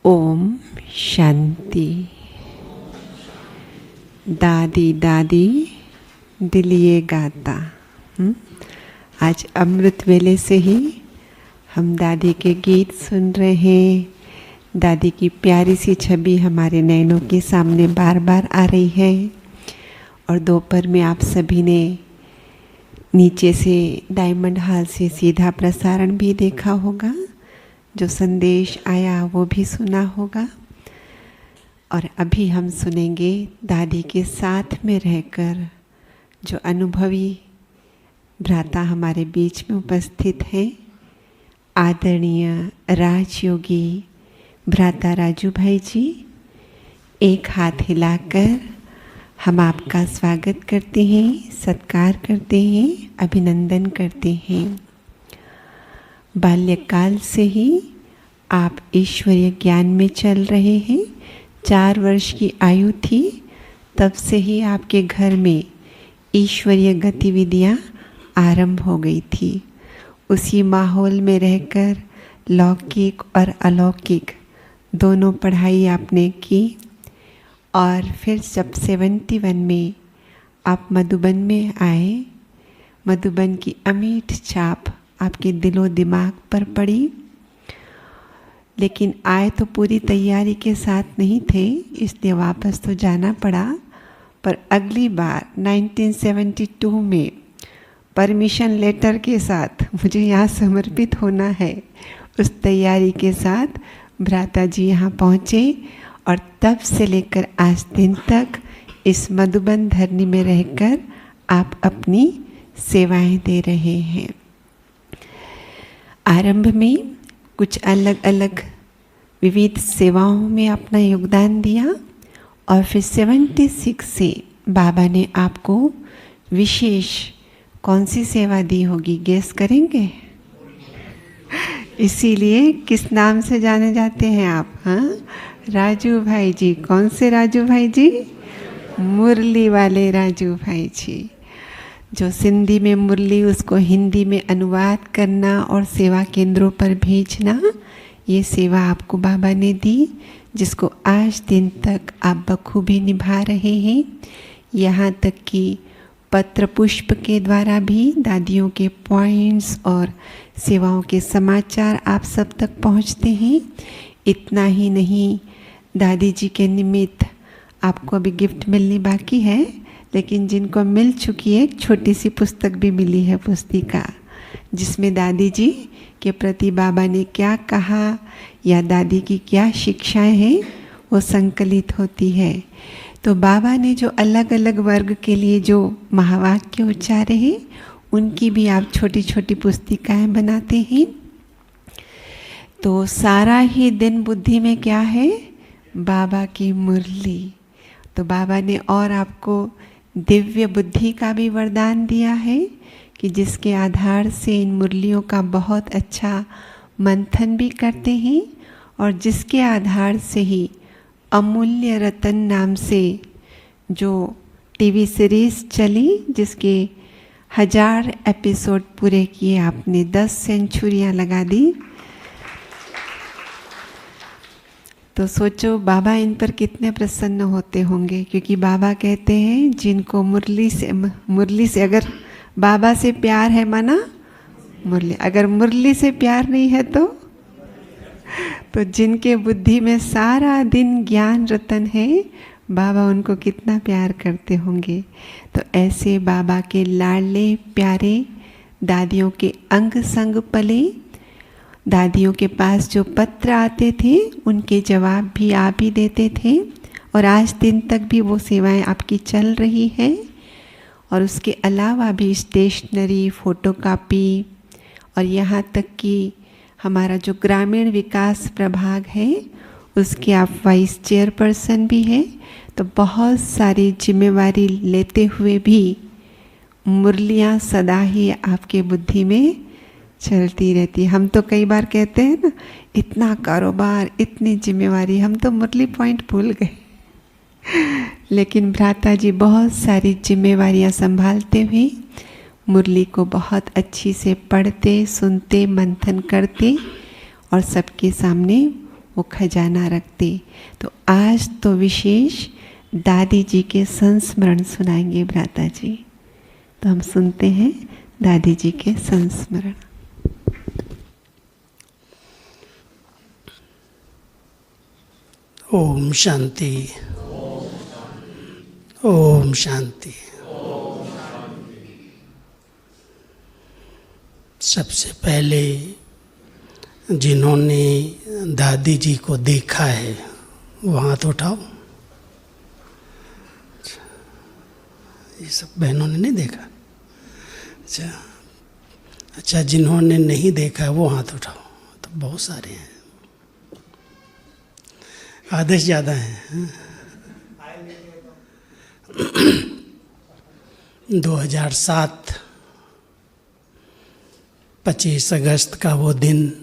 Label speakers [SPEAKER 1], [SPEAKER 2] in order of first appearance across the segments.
[SPEAKER 1] ओम शांति। दादी दादी दिलिए गाता। आज अमृत वेले से ही हम दादी के गीत सुन रहे हैं। दादी की प्यारी सी छवि हमारे नैनों के सामने बार बार आ रही है। और दोपहर में आप सभी ने नीचे से डायमंड हॉल से सीधा प्रसारण भी देखा होगा, जो संदेश आया वो भी सुना होगा। और अभी हम सुनेंगे दादी के साथ में रहकर जो अनुभवी भ्राता हमारे बीच में उपस्थित हैं, आदरणीय राजयोगी भ्राता राजू भाई जी। एक हाथ हिलाकर हम आपका स्वागत करते हैं, सत्कार करते हैं, अभिनंदन करते हैं। बाल्यकाल से ही आप ईश्वरीय ज्ञान में चल रहे हैं। 4 वर्ष की आयु थी तब से ही आपके घर में ईश्वरीय गतिविधियाँ आरंभ हो गई थी। उसी माहौल में रहकर लौकिक और अलौकिक दोनों पढ़ाई आपने की। और फिर जब 71 में आप मधुबन में आए, मधुबन की अमीठ छाप आपके दिलो दिमाग पर पड़ी। लेकिन आए तो पूरी तैयारी के साथ नहीं थे, इसलिए वापस तो जाना पड़ा। पर अगली बार 1972 में परमिशन लेटर के साथ मुझे यहाँ समर्पित होना है, उस तैयारी के साथ भ्राता जी यहाँ पहुँचे। और तब से लेकर आज दिन तक इस मधुबन धरनी में रहकर आप अपनी सेवाएं दे रहे हैं। आरंभ में कुछ अलग अलग विविध सेवाओं में अपना योगदान दिया और फिर 76 से बाबा ने आपको विशेष कौन सी सेवा दी होगी, गेस करेंगे? इसीलिए किस नाम से जाने जाते हैं आप? हाँ, राजू भाई जी। कौन से राजू भाई जी? मुरली वाले राजू भाई जी। जो सिंधी में मुरली, उसको हिंदी में अनुवाद करना और सेवा केंद्रों पर भेजना, ये सेवा आपको बाबा ने दी, जिसको आज दिन तक आप बखूबी निभा रहे हैं। यहाँ तक कि पत्र पुष्प के द्वारा भी दादियों के पॉइंट्स और सेवाओं के समाचार आप सब तक पहुँचते हैं। इतना ही नहीं, दादी जी के निमित्त आपको अभी गिफ्ट मिलनी बाकी है, लेकिन जिनको मिल चुकी है एक छोटी सी पुस्तक भी मिली है, पुस्तिका, जिसमें दादी जी के प्रति बाबा ने क्या कहा या दादी की क्या शिक्षाएं हैं वो संकलित होती है। तो बाबा ने जो अलग अलग वर्ग के लिए जो महावाक्य उच्चारे हैं, उनकी भी आप छोटी छोटी पुस्तिकाएं बनाते हैं। तो सारा ही दिन बुद्धि में क्या है? बाबा की मुरली। तो बाबा ने और आपको दिव्य बुद्धि का भी वरदान दिया है कि जिसके आधार से इन मुरलियों का बहुत अच्छा मंथन भी करते हैं, और जिसके आधार से ही अमूल्य रतन नाम से जो टीवी सीरीज़ चली, जिसके 1000 एपिसोड पूरे किए आपने, 10 सेंचुरियाँ लगा दी। तो सोचो बाबा इन पर कितने प्रसन्न होते होंगे, क्योंकि बाबा कहते हैं जिनको मुरली से अगर बाबा से प्यार है माना मुरली, अगर मुरली से प्यार नहीं है तो जिनके बुद्धि में सारा दिन ज्ञान रतन है, बाबा उनको कितना प्यार करते होंगे। तो ऐसे बाबा के लाडले प्यारे दादियों के अंग संग पले। दादियों के पास जो पत्र आते थे उनके जवाब भी आप ही देते थे, और आज दिन तक भी वो सेवाएं आपकी चल रही है। और उसके अलावा भी स्टेशनरी, फोटोकॉपी, और यहाँ तक कि हमारा जो ग्रामीण विकास प्रभाग है उसके आप वाइस चेयरपर्सन भी हैं। तो बहुत सारी जिम्मेवारी लेते हुए भी मुरलियाँ सदा ही आपके बुद्धि में चलती रहती है। हम तो कई बार कहते हैं ना, इतना कारोबार, इतनी जिम्मेवारी, हम तो मुरली पॉइंट भूल गए। लेकिन भ्राता जी बहुत सारी जिम्मेवारियां संभालते हुए मुरली को बहुत अच्छी से पढ़ते, सुनते, मंथन करते और सबके सामने वो खजाना रखते। तो आज तो विशेष दादी जी के संस्मरण सुनाएंगे भ्राता जी। तो हम सुनते हैं दादी जी के संस्मरण।
[SPEAKER 2] ओम शांति, ओम शांति। सबसे पहले जिन्होंने दादी जी को देखा है वो हाथ उठाओ। ये सब बहनों ने नहीं देखा? अच्छा, जिन्होंने नहीं देखा वो हाथ उठाओ। तो बहुत सारे हैं, आधे से ज़्यादा हैं। 2007 25 अगस्त का वो दिन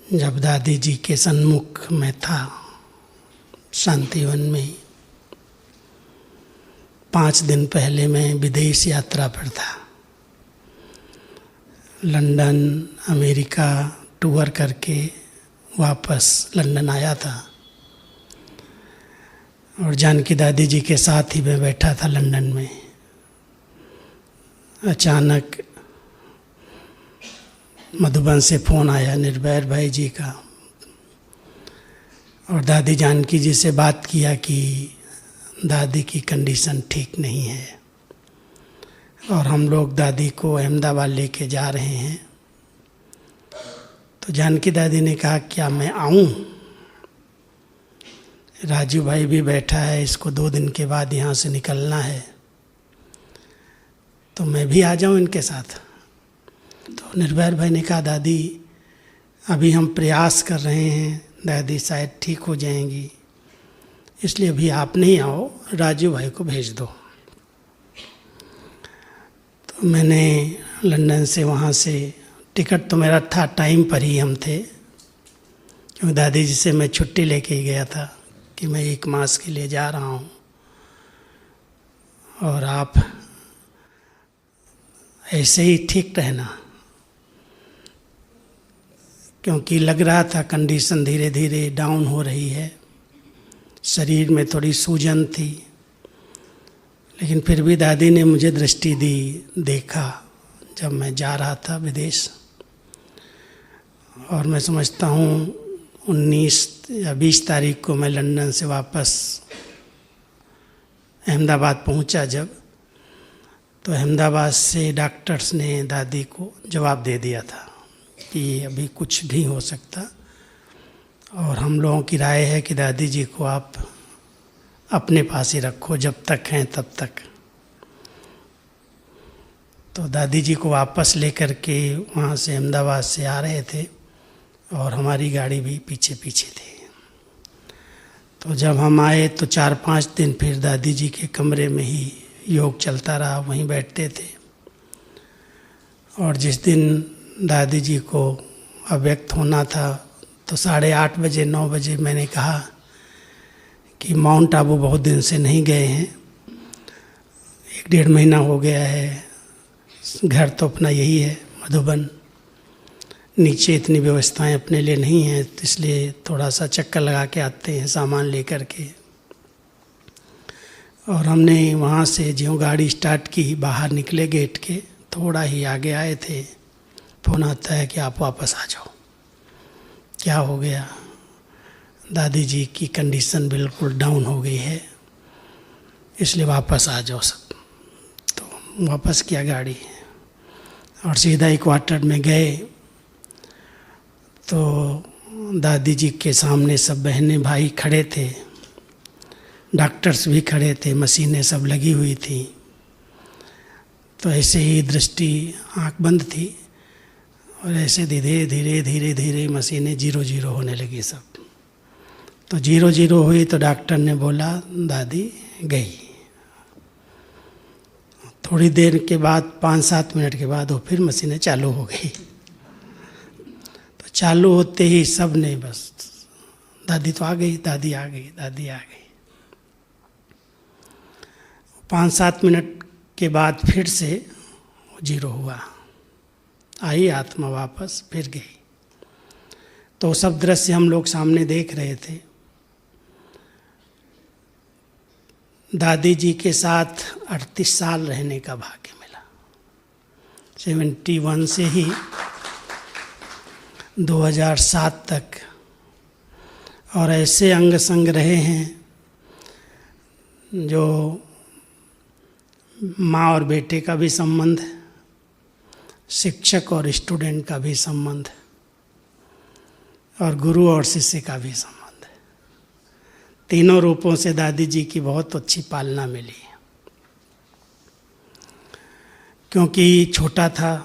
[SPEAKER 2] जब दादी जी के सन्मुख में था शांतिवन में। 5 दिन पहले मैं विदेश यात्रा पर था। लंदन, अमेरिका टूर करके वापस लंदन आया था और जानकी दादी जी के साथ ही मैं बैठा था लंदन में। अचानक मधुबन से फ़ोन आया निर्भय भाई जी का, और दादी जानकी जी से बात किया कि दादी की कंडीशन ठीक नहीं है और हम लोग दादी को अहमदाबाद लेके जा रहे हैं। तो जानकी दादी ने कहा क्या मैं आऊं? राजू भाई भी बैठा है, इसको 2 दिन के बाद यहाँ से निकलना है, तो मैं भी आ जाऊं इनके साथ। तो निर्भय भाई ने कहा दादी अभी हम प्रयास कर रहे हैं, दादी शायद ठीक हो जाएंगी, इसलिए अभी आप नहीं आओ, राजू भाई को भेज दो। तो मैंने लंदन से वहाँ से टिकट तो मेरा था, टाइम पर ही हम थे, क्योंकि दादी जी से मैं छुट्टी लेके ही गया था कि मैं 1 मास के लिए जा रहा हूँ और आप ऐसे ही ठीक रहना, क्योंकि लग रहा था कंडीशन धीरे धीरे डाउन हो रही है, शरीर में थोड़ी सूजन थी। लेकिन फिर भी दादी ने मुझे दृष्टि दी, देखा जब मैं जा रहा था विदेश। और मैं समझता हूँ 19 या 20 तारीख को मैं लंदन से वापस अहमदाबाद पहुँचा जब, तो अहमदाबाद से डॉक्टर्स ने दादी को जवाब दे दिया था कि अभी कुछ नहीं हो सकता और हम लोगों की राय है कि दादी जी को आप अपने पास ही रखो, जब तक हैं तब तक। तो दादी जी को वापस लेकर के वहाँ से अहमदाबाद से आ रहे थे और हमारी गाड़ी भी पीछे पीछे थी। तो जब हम आए तो 4-5 दिन फिर दादी जी के कमरे में ही योग चलता रहा, वहीं बैठते थे। और जिस दिन दादी जी को अव्यक्त होना था तो 8:30 बजे 9 बजे मैंने कहा कि माउंट आबू बहुत दिन से नहीं गए हैं, 1-1.5 महीना हो गया है, घर तो अपना यही है मधुबन, नीचे इतनी व्यवस्थाएं अपने लिए नहीं हैं, तो इसलिए थोड़ा सा चक्कर लगा के आते हैं सामान लेकर के। और हमने वहाँ से जो गाड़ी स्टार्ट की, बाहर निकले गेट के थोड़ा ही आगे आए थे, फ़ोन आता है कि आप वापस आ जाओ। क्या हो गया? दादी जी की कंडीशन बिल्कुल डाउन हो गई है, इसलिए वापस आ जाओ सब। तो वापस किया गाड़ी और सीधा ही क्वार्टर में गए। तो दादी जी के सामने सब बहनें भाई खड़े थे, डॉक्टर्स भी खड़े थे, मशीनें सब लगी हुई थी। तो ऐसे ही दृष्टि, आँख बंद थी और ऐसे धीरे धीरे धीरे धीरे मशीनें 0-0 होने लगी सब। तो 0-0 हुई तो डॉक्टर ने बोला दादी गई। थोड़ी देर के बाद 5-7 मिनट के बाद वो फिर मशीनें चालू हो गई। तो चालू होते ही सब ने बस दादी तो आ गई, दादी आ गई, दादी आ गई। 5-7 मिनट के बाद फिर से 0 हुआ, आई आत्मा वापस, फिर गई। तो सब दृश्य हम लोग सामने देख रहे थे। दादी जी के साथ 38 साल रहने का भाग्य मिला, 71 से ही 2007 तक। और ऐसे अंग संग रहे हैं जो माँ और बेटे का भी संबंध, शिक्षक और स्टूडेंट का भी संबंध, और गुरु और शिष्य का भी संबंध। तीनों रूपों से दादी जी की बहुत अच्छी पालना मिली। क्योंकि छोटा था,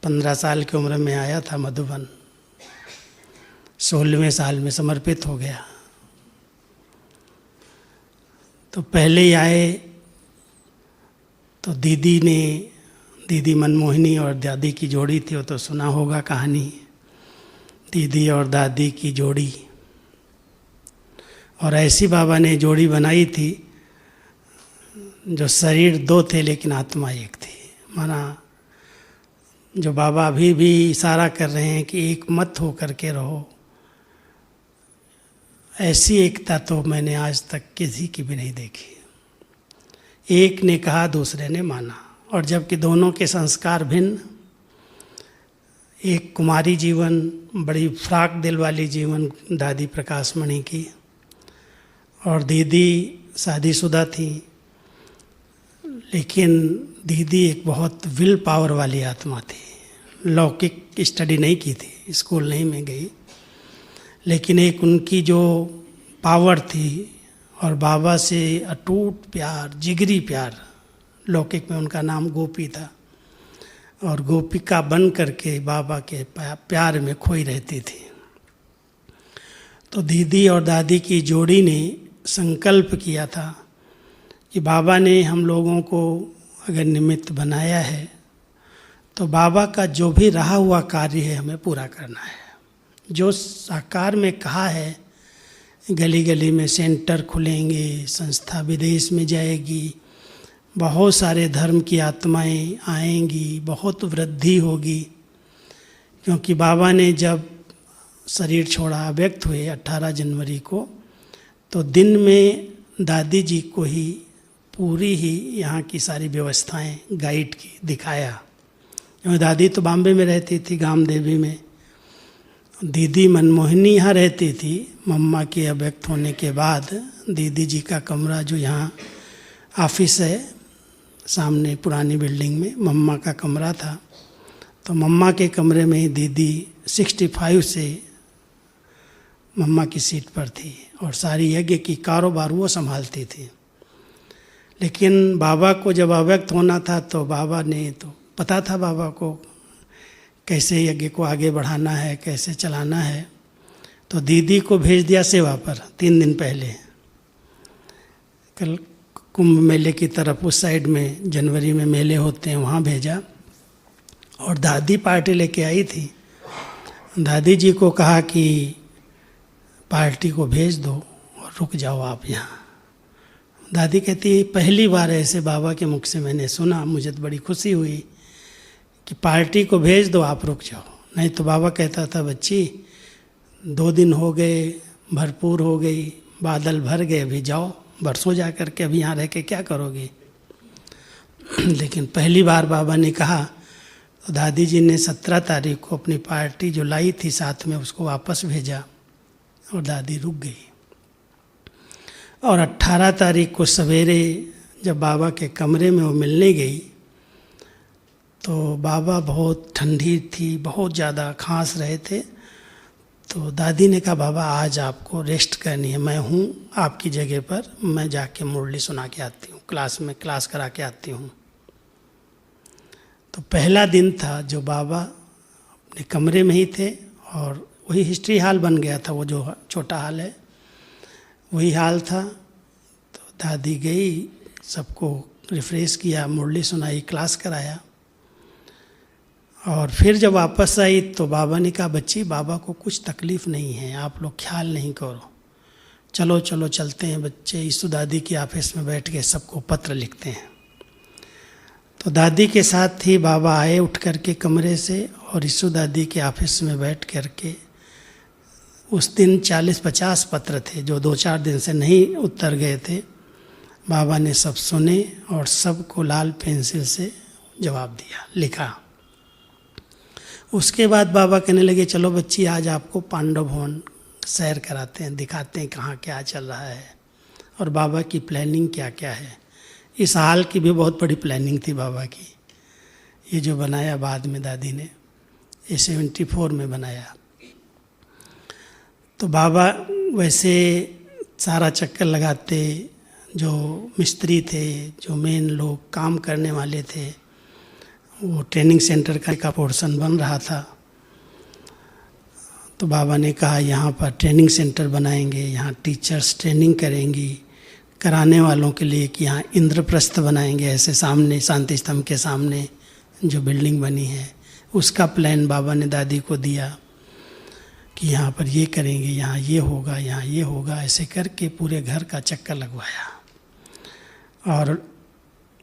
[SPEAKER 2] 15 साल की उम्र में आया था मधुबन, 16वें साल में समर्पित हो गया। तो पहले ही आए तो दीदी मनमोहिनी और दादी की जोड़ी थी, वो तो सुना होगा कहानी, दीदी और दादी की जोड़ी। और ऐसी बाबा ने जोड़ी बनाई थी जो शरीर 2 थे लेकिन आत्मा एक थी। माना जो बाबा अभी भी इशारा कर रहे हैं कि एक मत हो करके रहो, ऐसी एकता तो मैंने आज तक किसी की भी नहीं देखी। एक ने कहा दूसरे ने माना, और जबकि दोनों के संस्कार भिन्न, एक कुमारी जीवन, बड़ी फ्राक दिल वाली जीवन दादी प्रकाशमणि की, और दीदी शादीशुदा थी, लेकिन दीदी एक बहुत विल पावर वाली आत्मा थी। लौकिक स्टडी नहीं की थी, स्कूल नहीं में गई, लेकिन एक उनकी जो पावर थी और बाबा से अटूट प्यार, जिगरी प्यार। लौकिक में उनका नाम गोपी था, और गोपिका बन करके बाबा के प्यार में खोई रहती थी। तो दीदी और दादी की जोड़ी ने संकल्प किया था कि बाबा ने हम लोगों को अगर निमित्त बनाया है तो बाबा का जो भी रहा हुआ कार्य है हमें पूरा करना है। जो साकार में कहा है, गली गली में सेंटर खुलेंगे, संस्था विदेश में जाएगी, बहुत सारे धर्म की आत्माएं आएंगी, बहुत वृद्धि होगी। क्योंकि बाबा ने जब शरीर छोड़ा, व्यक्त हुए 18 जनवरी को, तो दिन में दादी जी को ही पूरी ही यहाँ की सारी व्यवस्थाएं गाइड की दिखाया। क्योंकि दादी तो बॉम्बे में रहती थी, गामदेवी में। दीदी मनमोहिनी यहाँ रहती थी। मम्मा के अव्यक्त होने के बाद दीदी जी का कमरा, जो यहाँ ऑफिस है सामने पुरानी बिल्डिंग में, मम्मा का कमरा था। तो मम्मा के कमरे में ही दीदी 65 से मम्मा की सीट पर थी, और सारी यज्ञ की कारोबार वो संभालती थी। लेकिन बाबा को जब अव्यक्त होना था तो बाबा ने, तो पता था बाबा को कैसे यज्ञ को आगे बढ़ाना है, कैसे चलाना है। तो दीदी को भेज दिया सेवा पर 3 दिन पहले, कल कुंभ मेले की तरफ, उस साइड में जनवरी में मेले होते हैं, वहाँ भेजा। और दादी पार्टी लेके आई थी। दादी जी को कहा कि पार्टी को भेज दो और रुक जाओ आप यहाँ। दादी कहती, पहली बार ऐसे बाबा के मुख से मैंने सुना, मुझे तो बड़ी खुशी हुई कि पार्टी को भेज दो, आप रुक जाओ। नहीं तो बाबा कहता था, बच्ची 2 दिन हो गए, भरपूर हो गई, बादल भर गए, अभी जाओ, बरसों जा कर के अभी यहाँ रह के क्या करोगी। लेकिन पहली बार बाबा ने कहा तो दादी जी ने 17 तारीख को अपनी पार्टी जो लाई थी साथ में, उसको वापस भेजा और दादी रुक गई। और 18 तारीख को सवेरे जब बाबा के कमरे में वो मिलने गई तो बाबा बहुत ठंडी थी, बहुत ज़्यादा खांस रहे थे। तो दादी ने कहा, बाबा आज आपको रेस्ट करनी है, मैं हूँ आपकी जगह पर, मैं जाके मुरली सुना के आती हूँ, क्लास करा के आती हूँ। तो पहला दिन था जो बाबा अपने कमरे में ही थे, और वही हिस्ट्री हॉल बन गया था, वो जो छोटा हॉल है वही हाल था। तो दादी गई, सबको रिफ्रेश किया, मुरली सुनाई, क्लास कराया। और फिर जब वापस आई तो बाबा ने कहा, बच्ची बाबा को कुछ तकलीफ़ नहीं है, आप लोग ख्याल नहीं करो, चलो चलो चलते हैं। बच्चे ईसु दादी की ऑफिस में बैठ के सबको पत्र लिखते हैं। तो दादी के साथ ही बाबा आए उठ कर के कमरे से, और ईशु दादी के ऑफिस में बैठ करके उस दिन 40-50 पत्र थे जो 2-4 दिन से नहीं उत्तर गए थे। बाबा ने सब सुने और सबको लाल पेंसिल से जवाब दिया, लिखा। उसके बाद बाबा कहने लगे चलो बच्ची आज आपको पांडव भवन सैर कराते हैं, दिखाते हैं कहाँ क्या चल रहा है और बाबा की प्लानिंग क्या क्या है। इस हाल की भी बहुत बड़ी प्लानिंग थी बाबा की। ये जो बनाया बाद में दादी ने, ये 74 में बनाया। तो बाबा वैसे सारा चक्कर लगाते, जो मिस्त्री थे, जो मेन लोग काम करने वाले थे, वो ट्रेनिंग सेंटर का पोर्शन बन रहा था। तो बाबा ने कहा यहाँ पर ट्रेनिंग सेंटर बनाएंगे, यहाँ टीचर्स ट्रेनिंग करेंगी, कराने वालों के लिए कि यहाँ इंद्रप्रस्थ बनाएंगे, ऐसे सामने शांति स्तंभ के सामने जो बिल्डिंग बनी है उसका प्लान बाबा ने दादी को दिया कि यहाँ पर ये करेंगे, यहाँ ये होगा, यहाँ ये होगा। ऐसे करके पूरे घर का चक्कर लगवाया और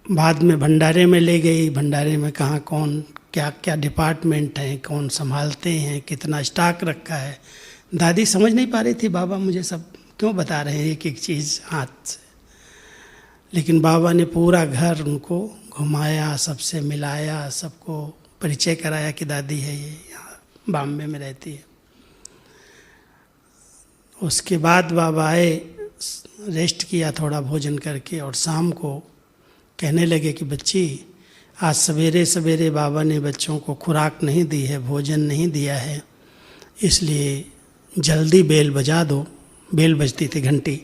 [SPEAKER 2] बाद में भंडारे में ले गई। भंडारे में कहाँ कौन क्या क्या डिपार्टमेंट हैं, कौन संभालते हैं, कितना स्टॉक रखा है, दादी समझ नहीं पा रही थी बाबा मुझे सब क्यों बता रहे हैं एक एक चीज़ हाथ से। लेकिन बाबा ने पूरा घर उनको घुमाया, सबसे मिलाया, सबको परिचय कराया कि दादी है ये, यहाँ बॉम्बे में रहती है। उसके बाद बाबा आए, रेस्ट किया थोड़ा भोजन करके और शाम को कहने लगे कि बच्ची आज सवेरे सवेरे बाबा ने बच्चों को खुराक नहीं दी है, भोजन नहीं दिया है, इसलिए जल्दी बेल बजा दो। बेल बजती थी घंटी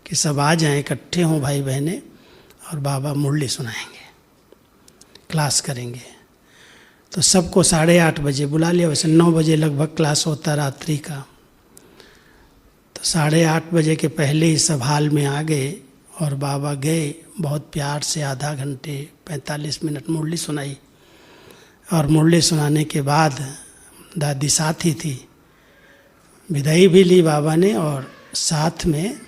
[SPEAKER 2] कि सब आ जाएं, इकट्ठे हों भाई बहनें और बाबा मुरली सुनाएंगे, क्लास करेंगे। तो सबको 8:30 बजे बुला लिया। वैसे 9 बजे लगभग क्लास होता रात्रि का। तो 8:30 बजे के पहले ही सब हाल में आ गए और बाबा गए, बहुत प्यार से आधा घंटे 45 मिनट मुरली सुनाई। और मुरली सुनाने के बाद दादी साथ ही थी, विदाई भी ली बाबा ने और साथ में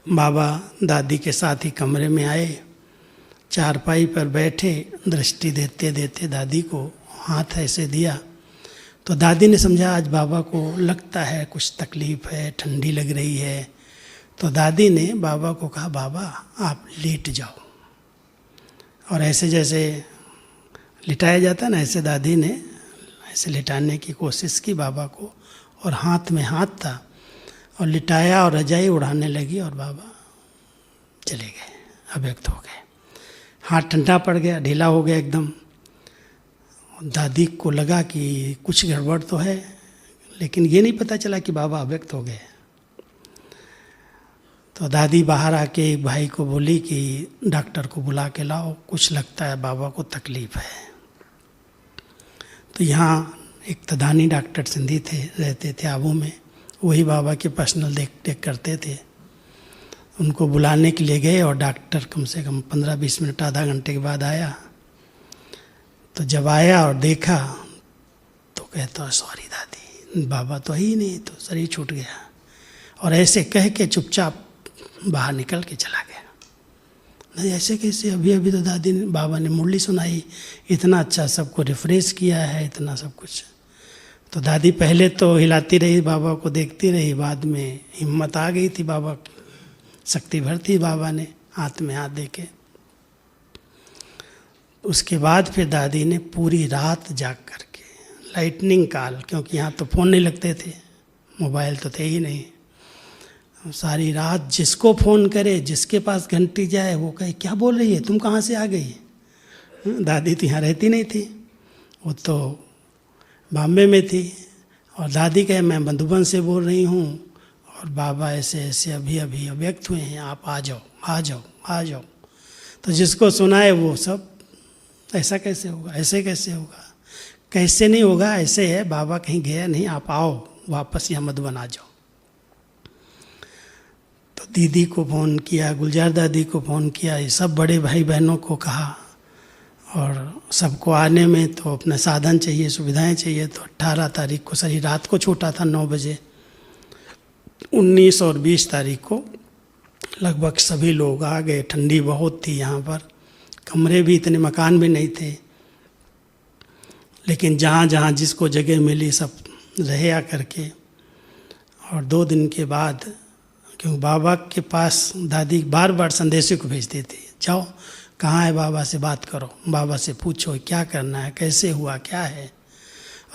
[SPEAKER 2] बाबा दादी के साथ ही कमरे में आए, चारपाई पर बैठे, दृष्टि देते देते दादी को हाथ ऐसे दिया। तो दादी ने समझा आज बाबा को लगता है कुछ तकलीफ़ है, ठंडी लग रही है। तो दादी ने बाबा को कहा बाबा आप लेट जाओ, और ऐसे जैसे लिटाया जाता ना, ऐसे दादी ने ऐसे लिटाने की कोशिश की बाबा को, और हाथ में हाथ था और लिटाया और रजाई उड़ाने लगी और बाबा चले गए, अव्यक्त हो गए। हाथ ठंडा पड़ गया, ढीला हो गया एकदम। दादी को लगा कि कुछ गड़बड़ तो है, लेकिन ये नहीं पता चला कि बाबा अव्यक्त हो गए। तो दादी बाहर आके एक भाई को बोली कि डॉक्टर को बुला के लाओ, कुछ लगता है बाबा को तकलीफ़ है। तो यहाँ एक तदानी डॉक्टर सिंधी थे, रहते थे आबू में, वही बाबा के पर्सनल देख रेख करते थे। उनको बुलाने के लिए गए और डॉक्टर कम से कम 15-20 मिनट आधा घंटे के बाद आया। तो जब आया और देखा तो कहता सॉरी दादी, बाबा तो ही नहीं, तो शरीर छूट गया। और ऐसे कह के चुपचाप बाहर निकल के चला गया। नहीं ऐसे कैसे, अभी अभी तो दादी ने बाबा ने मुरली सुनाई, इतना अच्छा सबको रिफ्रेश किया है, इतना सब कुछ। तो दादी पहले तो हिलाती रही, बाबा को देखती रही, बाद में हिम्मत आ गई थी, बाबा की शक्ति भर थी बाबा ने हाथ में हाथ दे के। उसके बाद फिर दादी ने पूरी रात जाग करके, लाइटनिंग कॉल, क्योंकि यहाँ तो फ़ोन नहीं लगते थे, मोबाइल तो थे ही नहीं, सारी रात जिसको फ़ोन करे, जिसके पास घंटी जाए, वो कहे क्या बोल रही है, तुम कहाँ से आ गई। दादी तो यहाँ रहती नहीं थी, वो तो बॉम्बे में थी। और दादी कहे मैं मधुबन से बोल रही हूँ और बाबा ऐसे ऐसे अभी अभी अव्यक्त हुए हैं, आप आ जाओ आ जाओ आ जाओ। तो जिसको सुनाए वो सब ऐसा कैसे होगा, ऐसे कैसे होगा, कैसे नहीं होगा, ऐसे है, बाबा कहीं गया नहीं, आप आओ वापस यहाँ मधुबन आ जाओ। तो दीदी को फ़ोन किया, गुलजार दादी को फ़ोन किया, ये सब बड़े भाई बहनों को कहा, और सबको आने में तो अपना साधन चाहिए, सुविधाएं चाहिए। तो 18 तारीख को, सारी रात को छूटा था 9 बजे, 19 और 20 तारीख को लगभग सभी लोग आ गए। ठंडी बहुत थी यहाँ पर, कमरे भी इतने, मकान भी नहीं थे, लेकिन जहाँ जहाँ जिसको जगह मिली सब रहे आकर के। और 2 दिन के बाद, क्योंकि बाबा के पास दादी बार बार संदेशों को भेजती थी, जाओ कहाँ है बाबा से बात करो, बाबा से पूछो क्या करना है, कैसे हुआ, क्या है।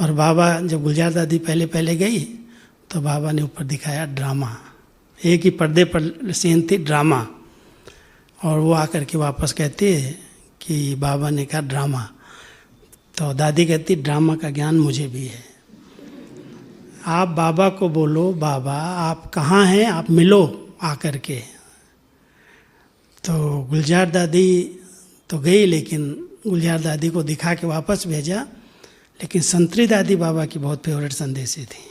[SPEAKER 2] और बाबा जब गुलजार दादी पहले पहले गई तो बाबा ने ऊपर दिखाया ड्रामा, एक ही पर्दे पर सीन थी ड्रामा। और वो आकर के वापस कहती है कि बाबा ने कहा ड्रामा, तो दादी कहती ड्रामा का ज्ञान मुझे भी है। आप बाबा को बोलो बाबा आप कहाँ हैं, आप मिलो आकर के। तो गुलजार दादी तो गई, लेकिन गुलजार दादी को दिखा के वापस भेजा। लेकिन संतरी दादी बाबा की बहुत फेवरेट संदेशी थी।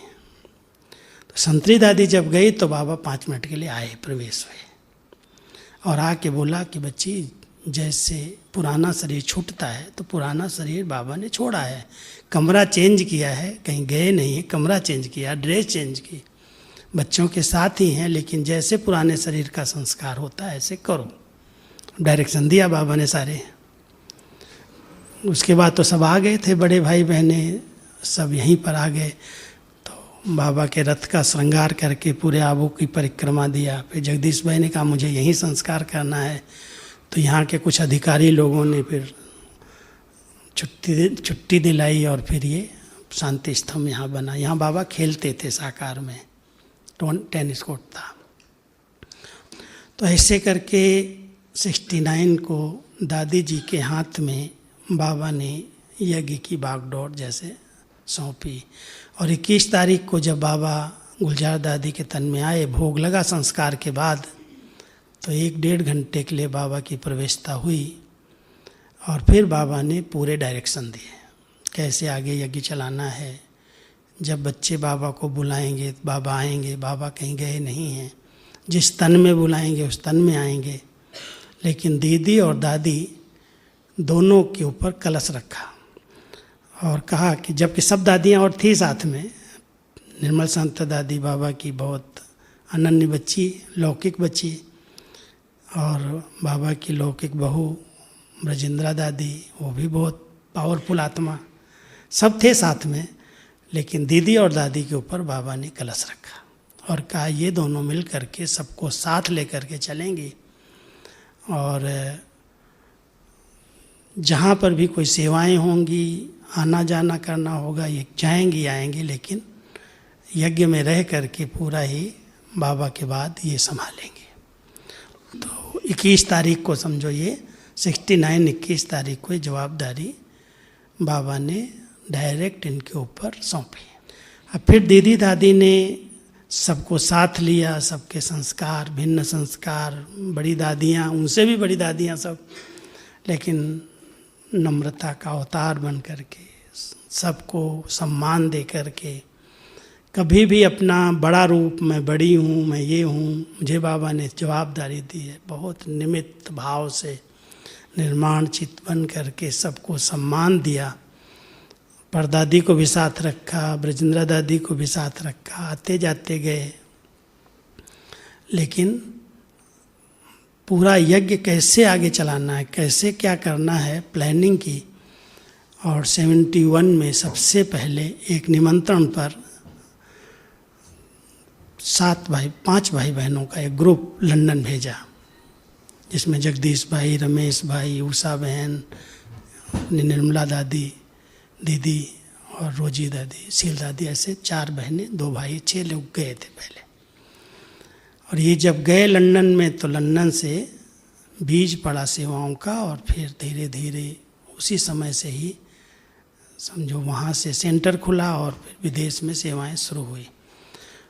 [SPEAKER 2] तो संतरी दादी जब गई तो बाबा 5 मिनट के लिए आए, प्रवेश हुए और आके बोला कि बच्ची जैसे पुराना शरीर छूटता है तो पुराना शरीर बाबा ने छोड़ा है, कमरा चेंज किया है, कहीं गए नहीं है, कमरा चेंज किया, ड्रेस चेंज की, बच्चों के साथ ही हैं, लेकिन जैसे पुराने शरीर का संस्कार होता है ऐसे करो। डायरेक्शन दिया बाबा ने सारे। उसके बाद तो सब आ गए थे, बड़े भाई बहने सब यहीं पर आ गए। तो बाबा के रथ का श्रृंगार करके पूरे आबू की परिक्रमा दिया। फिर जगदीश भाई ने कहा मुझे यहीं संस्कार करना है, तो यहाँ के कुछ अधिकारी लोगों ने फिर छुट्टी दिलाई और फिर ये शांति स्तंभ यहाँ बना। यहाँ बाबा खेलते थे साकार में, टेनिस कोर्ट था। तो ऐसे करके 69 को दादी जी के हाथ में बाबा ने यज्ञ की बागडोर जैसे सौंपी। और 21 तारीख को जब बाबा गुलजार दादी के तन में आए, भोग लगा संस्कार के बाद, तो 1-1.5 घंटे के लिए बाबा की प्रवेशता हुई। और फिर बाबा ने पूरे डायरेक्शन दिए कैसे आगे यज्ञ चलाना है। जब बच्चे बाबा को बुलाएंगे बाबा आएंगे, बाबा कहीं गए नहीं हैं, जिस तन में बुलाएंगे उस तन में आएंगे। लेकिन दीदी और दादी दोनों के ऊपर कलश रखा और कहा कि, जबकि सब दादियाँ और थी साथ में, निर्मल संत दादी बाबा की बहुत अनन्य बच्ची, लौकिक बच्ची, और बाबा की लौकिक बहू ब्रजेंद्रा दादी, वो भी बहुत पावरफुल आत्मा, सब थे साथ में। लेकिन दीदी और दादी के ऊपर बाबा ने कलश रखा और कहा ये दोनों मिल करके सबको साथ लेकर के चलेंगी और जहाँ पर भी कोई सेवाएं होंगी, आना जाना करना होगा, ये जाएंगी आएंगी, लेकिन यज्ञ में रह करके पूरा ही बाबा के बाद ये संभालेंगे। तो 21 तारीख को समझो ये 69 21 तारीख को जवाबदारी बाबा ने डायरेक्ट इनके ऊपर सौंपी। अब फिर दीदी दादी ने सबको साथ लिया, सबके संस्कार, भिन्न संस्कार, बड़ी दादियाँ, उनसे भी बड़ी दादियाँ सब, लेकिन नम्रता का अवतार बन करके सबको सम्मान दे करके, कभी भी अपना बड़ा रूप, मैं बड़ी हूँ, मैं ये हूँ, मुझे बाबा ने जवाबदारी दी है, बहुत निमित्त भाव से निर्माण चित्त बन करके सबको सम्मान दिया। परदादी को भी साथ रखा, ब्रजेंद्रा दादी को भी साथ रखा, आते जाते गए। लेकिन पूरा यज्ञ कैसे आगे चलाना है, कैसे क्या करना है, प्लानिंग की। और 71 में सबसे पहले एक निमंत्रण पर 5 भाई बहनों का एक ग्रुप लंदन भेजा, जिसमें जगदीश भाई, रमेश भाई, उषा बहन, निर्मला दादी, दीदी और रोजी दादी, शील दादी, ऐसे 4 बहनें, 2 भाई, 6 लोग गए थे पहले। और ये जब गए लंदन में तो लंदन से बीज पड़ा सेवाओं का, और फिर धीरे धीरे उसी समय से ही समझो वहाँ से सेंटर खुला और फिर विदेश में सेवाएं शुरू हुई।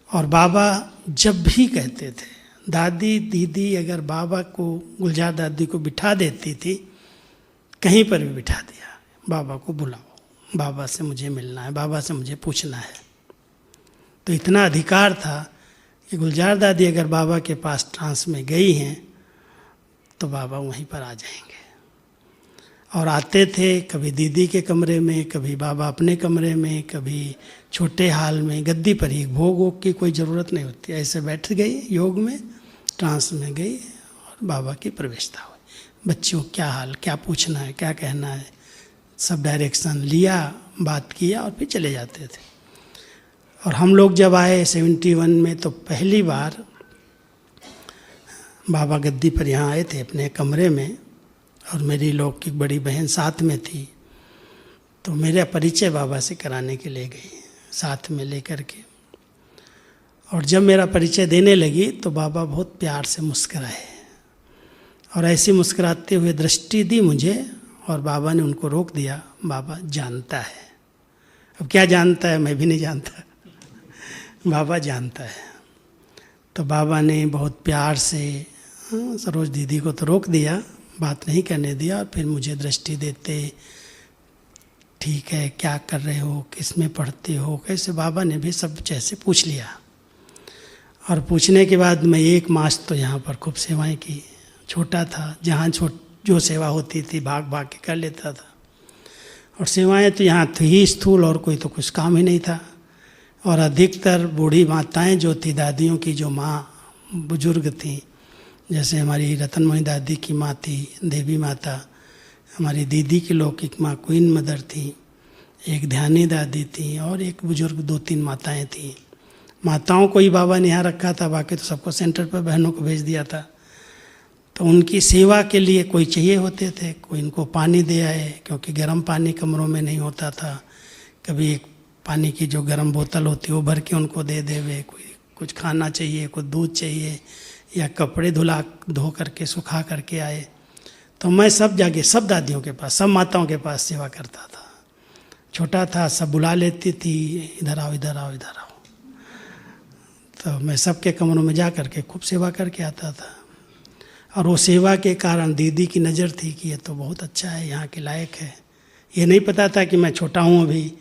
[SPEAKER 2] और बाबा जब भी कहते थे, दादी दीदी अगर बाबा को, गुलजार दादी को बिठा देती थी, कहीं पर भी बिठा दिया, बाबा को बुलाओ, बाबा से मुझे मिलना है, बाबा से मुझे पूछना है। तो इतना अधिकार था कि गुलजार दादी अगर बाबा के पास ट्रांस में गई हैं तो बाबा वहीं पर आ जाएंगे। और आते थे कभी दीदी के कमरे में, कभी बाबा अपने कमरे में, कभी छोटे हाल में, गद्दी पर ही, भोग वोग की कोई ज़रूरत नहीं होती, ऐसे बैठ गई योग में, ट्रांस में गई और बाबा की प्रवेशता हुई। बच्चों क्या हाल, क्या पूछना है, क्या कहना है, सब डायरेक्शन लिया, बात किया और फिर चले जाते थे। और हम लोग जब आए 71 में तो पहली बार बाबा गद्दी पर यहाँ आए थे अपने कमरे में, और मेरी लौकिक बड़ी बहन साथ में थी। तो मेरा परिचय बाबा से कराने के लिए गई साथ में लेकर के। और जब मेरा परिचय देने लगी तो बाबा बहुत प्यार से मुस्कराए, और ऐसी मुस्कुराते हुए दृष्टि दी मुझे, और बाबा ने उनको रोक दिया। बाबा जानता है। अब क्या जानता है, मैं भी नहीं जानता, बाबा जानता है। तो बाबा ने बहुत प्यार से सरोज दीदी को तो रोक दिया, बात नहीं करने दिया, और फिर मुझे दृष्टि देते, ठीक है क्या कर रहे हो, किस में पढ़ते हो, कैसे, बाबा ने भी सब जैसे पूछ लिया। और पूछने के बाद मैं 1 मास तो यहाँ पर खूब सेवाएं की। छोटा था, जहाँ जो सेवा होती थी भाग भाग के कर लेता था। और सेवाएं तो यहाँ थी ही स्थूल, और कोई तो कुछ काम ही नहीं था। और अधिकतर बूढ़ी माताएं जो थी, दादियों की जो माँ बुजुर्ग थी, जैसे हमारी रतनमणि दादी की माँ थी देवी माता, हमारी दीदी की लौकिक माँ क्वीन मदर थी, एक ध्यानी दादी थी, और एक बुजुर्ग 2-3 माताएं थीं। माताओं को ही बाबा ने यहाँ रखा था, बाकी तो सबको सेंटर पर बहनों को भेज दिया था। तो उनकी सेवा के लिए कोई चाहिए होते थे, कोई इनको पानी दे आए, क्योंकि गर्म पानी कमरों में नहीं होता था। कभी एक पानी की जो गर्म बोतल होती है वो भर के उनको दे देवे, कोई कुछ खाना चाहिए, कुछ दूध चाहिए, या कपड़े धो करके सुखा करके आए। तो मैं सब जगह, सब दादियों के पास, सब माताओं के पास सेवा करता था। छोटा था, सब बुला लेती थी, इधर आओ इधर आओ इधर आओ। तो मैं सबके कमरों में जा करके खूब सेवा करके आता था। और वो सेवा के कारण दीदी की नज़र थी कि ये तो बहुत अच्छा है, यहाँ के लायक है। ये नहीं पता था कि मैं छोटा हूँ अभी,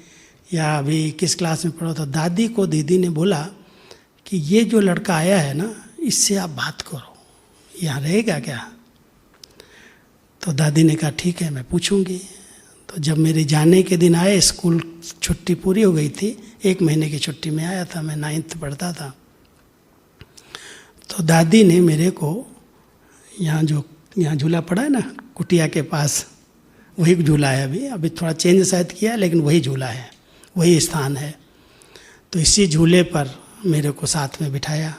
[SPEAKER 2] या अभी किस क्लास में पढ़ा। तो दादी को दीदी ने बोला कि ये जो लड़का आया है ना, इससे आप बात करो, यहाँ रहेगा क्या। तो दादी ने कहा ठीक है, मैं पूछूंगी। तो जब मेरे जाने के दिन आए, स्कूल छुट्टी पूरी हो गई थी, 1 महीने की छुट्टी में आया था, मैं 9th पढ़ता था। तो दादी ने मेरे को यहाँ झूला पड़ा है ना कुटिया के पास, वही झूला है, अभी थोड़ा चेंज शायद किया है, लेकिन वही झूला है, वही स्थान है। तो इसी झूले पर मेरे को साथ में बिठाया।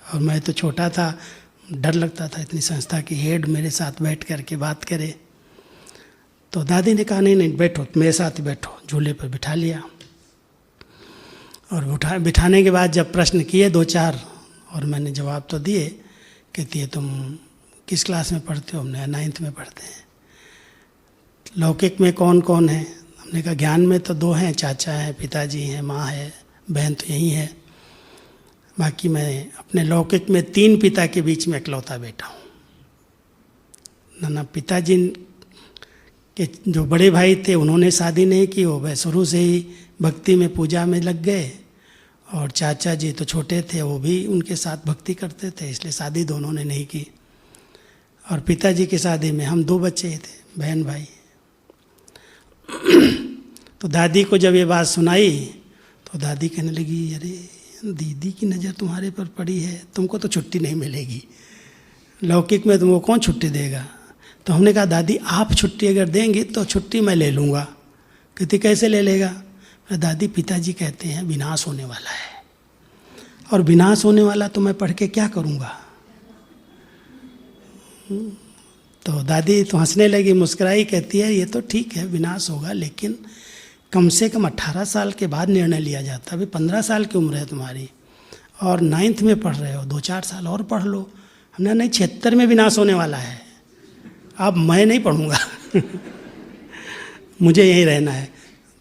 [SPEAKER 2] और मैं तो छोटा था, डर लगता था इतनी संस्था की हेड मेरे साथ बैठ करके बात करे। तो दादी ने कहा नहीं बैठो, मेरे साथ बैठो, झूले पर बिठा लिया। और बिठाने के बाद जब प्रश्न किए 2-4, और मैंने जवाब तो दिए, कहती है तुम किस क्लास में पढ़ते हो। हमने 9th में पढ़ते हैं। लौकिक में कौन कौन है। हमने कहा ज्ञान में तो 2 हैं, चाचा हैं, पिताजी हैं, माँ है, बहन तो यही है। बाकी मैं अपने लौकिक में 3 पिता के बीच में इकलौता बेटा हूँ। ना पिताजी के जो बड़े भाई थे उन्होंने शादी नहीं की, वो वह शुरू से ही भक्ति में पूजा में लग गए। और चाचा जी तो छोटे थे, वो भी उनके साथ भक्ति करते थे, इसलिए शादी दोनों ने नहीं की। और पिताजी की शादी में हम 2 बच्चे थे, बहन भाई। तो दादी को जब ये बात सुनाई तो दादी कहने लगी, अरे दीदी की नज़र तुम्हारे पर पड़ी है, तुमको तो छुट्टी नहीं मिलेगी, लौकिक में तुमको कौन छुट्टी देगा। तो हमने कहा दादी आप छुट्टी अगर देंगी तो छुट्टी मैं ले लूँगा। कहती कैसे ले लेगा। दादी पिताजी कहते हैं विनाश होने वाला है, और विनाश होने वाला तो मैं पढ़ के क्या करूँगा। तो दादी तो हंसने लगी, मुस्कुराई, कहती है ये तो ठीक है विनाश होगा, लेकिन कम से कम 18 साल के बाद निर्णय लिया जाता है। अभी 15 साल की उम्र है तुम्हारी, और 9th में पढ़ रहे हो, 2-4 साल और पढ़ लो। हमने नहीं 76 में विनाश होने वाला है, अब मैं नहीं पढ़ूँगा मुझे यहीं रहना है,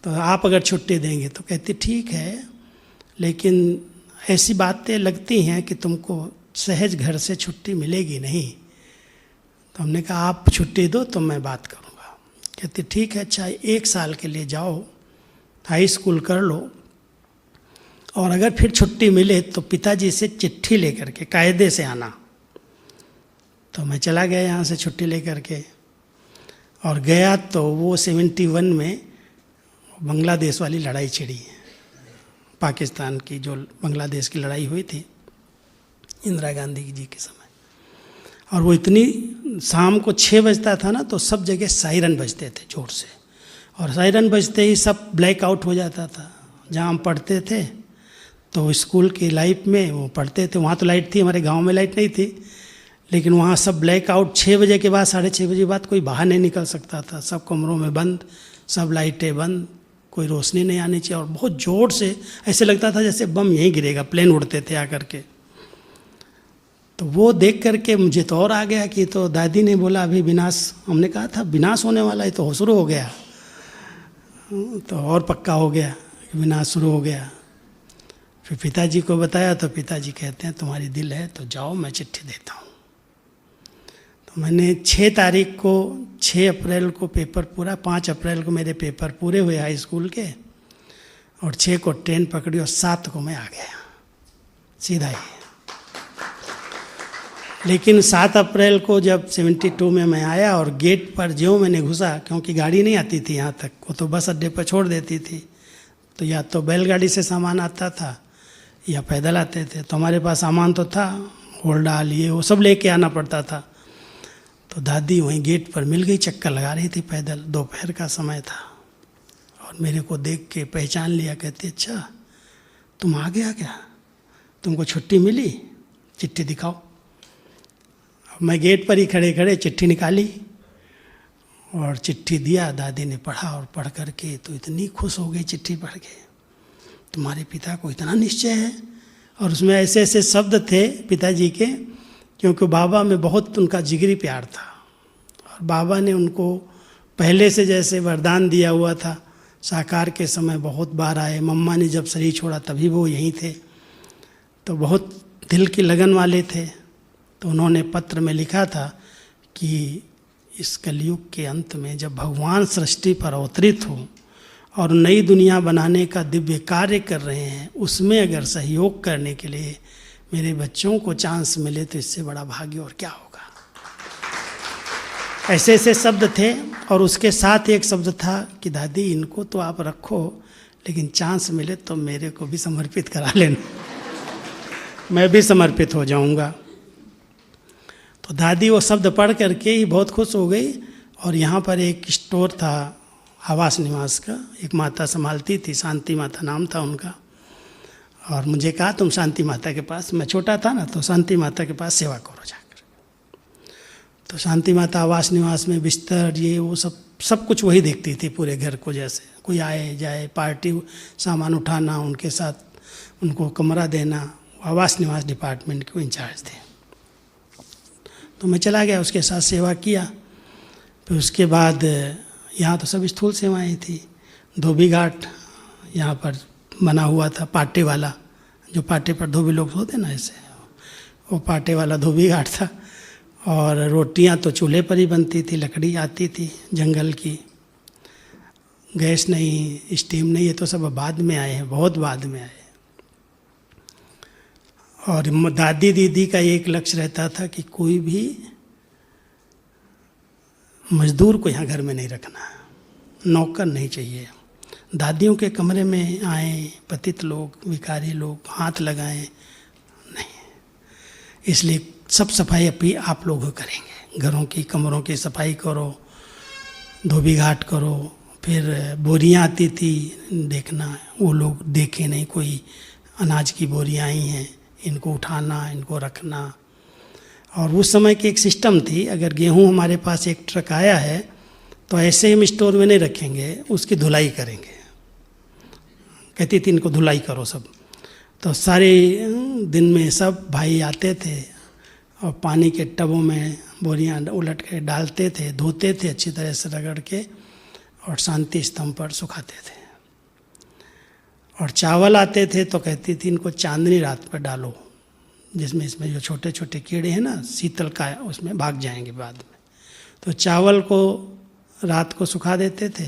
[SPEAKER 2] तो आप अगर छुट्टी देंगे। तो कहती ठीक है, लेकिन ऐसी बातें लगती हैं कि तुमको सहज घर से छुट्टी मिलेगी नहीं। तो हमने कहा आप छुट्टी दो तो मैं बात करूँगा। कहती ठीक है, अच्छा 1 साल के लिए जाओ, हाई स्कूल कर लो, और अगर फिर छुट्टी मिले तो पिताजी से चिट्ठी लेकर के कायदे से आना। तो मैं चला गया यहाँ से छुट्टी लेकर के, और गया तो वो 71 में बांग्लादेश वाली लड़ाई छिड़ी, पाकिस्तान की जो बांग्लादेश की लड़ाई हुई थी इंदिरा गांधी जी के समय। और वो इतनी, शाम को 6 बजता था ना तो सब जगह सायरन बजते थे जोर से, और सायरन बजते ही सब ब्लैक आउट हो जाता था। जहाँ हम पढ़ते थे तो स्कूल की लाइफ में वो पढ़ते थे, वहाँ तो लाइट थी, हमारे गांव में लाइट नहीं थी, लेकिन वहाँ सब ब्लैक आउट। 6 बजे के बाद, 6:30 बजे बाद कोई बाहर नहीं निकल सकता था, सब कमरों में बंद, सब लाइटें बंद, कोई रोशनी नहीं आनी चाहिए। और बहुत ज़ोर से ऐसे लगता था जैसे बम यहीं गिरेगा, प्लेन उड़ते थे आकर के। तो वो देख करके मुझे तो और आ गया कि तो दादी ने बोला अभी विनाश, हमने कहा था विनाश होने वाला है, तो शुरू हो गया, तो और पक्का हो गया विनाश शुरू हो गया। फिर पिताजी को बताया तो पिताजी कहते हैं तुम्हारी दिल है तो जाओ, मैं चिट्ठी देता हूँ। तो मैंने 6 तारीख को, 6 अप्रैल को पेपर पूरा, 5 अप्रैल को मेरे पेपर पूरे हुए हाई स्कूल के, और 6 को ट्रेन पकड़ी और 7 को मैं आ गया सीधा ही। लेकिन 7 अप्रैल को जब 72 में मैं आया और गेट पर जो मैंने घुसा, क्योंकि गाड़ी नहीं आती थी यहाँ तक, वो तो बस अड्डे पर छोड़ देती थी, तो या तो बैलगाड़ी से सामान आता था या पैदल आते थे। तो हमारे पास सामान तो था, होल्डाल ये वो सब लेके आना पड़ता था। तो दादी वहीं गेट पर मिल गई, चक्कर लगा रही थी पैदल, दोपहर का समय था, और मेरे को देख के पहचान लिया। कहती अच्छा तुम आ गया क्या, तुमको छुट्टी मिली, चिट्ठी दिखाओ। मैं गेट पर ही खड़े खड़े चिट्ठी निकाली और चिट्ठी दिया। दादी ने पढ़ा और पढ़ करके तो इतनी खुश हो गई चिट्ठी पढ़ के, तुम्हारे पिता को इतना निश्चय है। और उसमें ऐसे ऐसे शब्द थे पिताजी के, क्योंकि बाबा में बहुत उनका जिगरी प्यार था, और बाबा ने उनको पहले से जैसे वरदान दिया हुआ था, साकार के समय बहुत बार आए, मम्मा ने जब शरीर छोड़ा तभी वो यहीं थे, तो बहुत दिल की लगन वाले थे। तो उन्होंने पत्र में लिखा था कि इस कलयुग के अंत में जब भगवान सृष्टि पर अवतरित हो और नई दुनिया बनाने का दिव्य कार्य कर रहे हैं, उसमें अगर सहयोग करने के लिए मेरे बच्चों को चांस मिले तो इससे बड़ा भाग्य और क्या होगा। ऐसे ऐसे शब्द थे। और उसके साथ एक शब्द था कि दादी इनको तो आप रखो, लेकिन चांस मिले तो मेरे को भी समर्पित करा लेना, मैं भी समर्पित हो जाऊंगा। तो दादी वो शब्द पढ़ करके ही बहुत खुश हो गई। और यहाँ पर एक स्टोर था आवास निवास का, एक माता संभालती थी, शांति माता नाम था उनका, और मुझे कहा तुम शांति माता के पास, मैं छोटा था ना, तो शांति माता के पास सेवा करो जाकर। तो शांति माता आवास निवास में बिस्तर ये वो सब कुछ वही देखती थी पूरे घर को, जैसे कोई आए जाए, पार्टी सामान उठाना, उनके साथ उनको कमरा देना, आवास निवास डिपार्टमेंट के इंचार्ज थे। तो मैं चला गया, उसके साथ सेवा किया। फिर उसके बाद यहाँ तो सब स्थूल सेवाएं थी। धोबी घाट यहाँ पर बना हुआ था, पाटे वाला, जो पाटे पर धोबी लोग सोते ना ऐसे, वो पाटे वाला धोबी घाट था। और रोटियाँ तो चूल्हे पर ही बनती थी, लकड़ी आती थी जंगल की, गैस नहीं, स्टीम नहीं, ये तो सब बाद में आए हैं, बहुत बाद में आए। और दादी दीदी का एक लक्ष्य रहता था कि कोई भी मजदूर को यहाँ घर में नहीं रखना, नौकर नहीं चाहिए। दादियों के कमरे में आए पतित लोग, भिखारी लोग, हाथ लगाएं नहीं। इसलिए सब सफाई अपनी आप लोग करेंगे, घरों की कमरों की सफाई करो, धोबी घाट करो। फिर बोरियां आती थी देखना, वो लोग देखे नहीं, कोई अनाज की बोरियां आई हैं, इनको उठाना, इनको रखना। और उस समय की एक सिस्टम थी, अगर गेहूं हमारे पास एक ट्रक आया है तो ऐसे हम स्टोर में नहीं रखेंगे, उसकी धुलाई करेंगे। कहती थी इनको धुलाई करो सब। तो सारे दिन में सब भाई आते थे और पानी के टबों में बोरियां उलट के डालते थे, धोते थे अच्छी तरह से रगड़ के, और शांति स्तंभ पर सुखाते थे। और चावल आते थे तो कहती थी इनको चांदनी रात पर डालो, जिसमें इसमें जो छोटे छोटे कीड़े हैं ना, शीतल का, उसमें भाग जाएंगे बाद में। तो चावल को रात को सुखा देते थे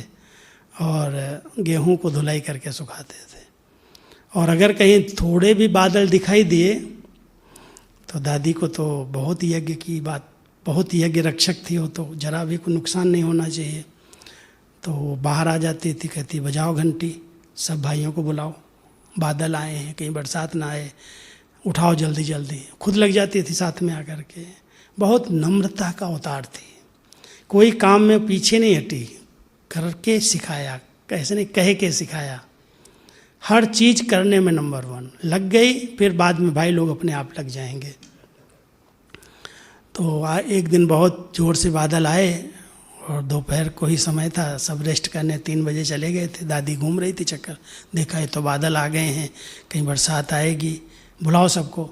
[SPEAKER 2] और गेहूं को धुलाई करके सुखाते थे। और अगर कहीं थोड़े भी बादल दिखाई दिए तो दादी को तो बहुत यज्ञ की बात, बहुत यज्ञ रक्षक थी वो, तो जरा भी कोई नुकसान नहीं होना चाहिए। तो वो बाहर आ जाती थी, कहती बजाओ घंटी, सब भाइयों को बुलाओ, बादल आए हैं, कहीं बरसात ना आए, उठाओ जल्दी जल्दी। खुद लग जाती थी साथ में आकर के। बहुत नम्रता का अवतार थी, कोई काम में पीछे नहीं हटी, करके सिखाया, कैसे नहीं कह के सिखाया। हर चीज़ करने में नंबर 1, लग गई फिर बाद में भाई लोग अपने आप लग जाएंगे। तो एक दिन बहुत ज़ोर से बादल आए और दोपहर को ही समय था, सब रेस्ट करने 3 बजे चले गए थे। दादी घूम रही थी चक्कर, देखा है तो बादल आ गए हैं, कहीं बरसात आएगी, बुलाओ सबको।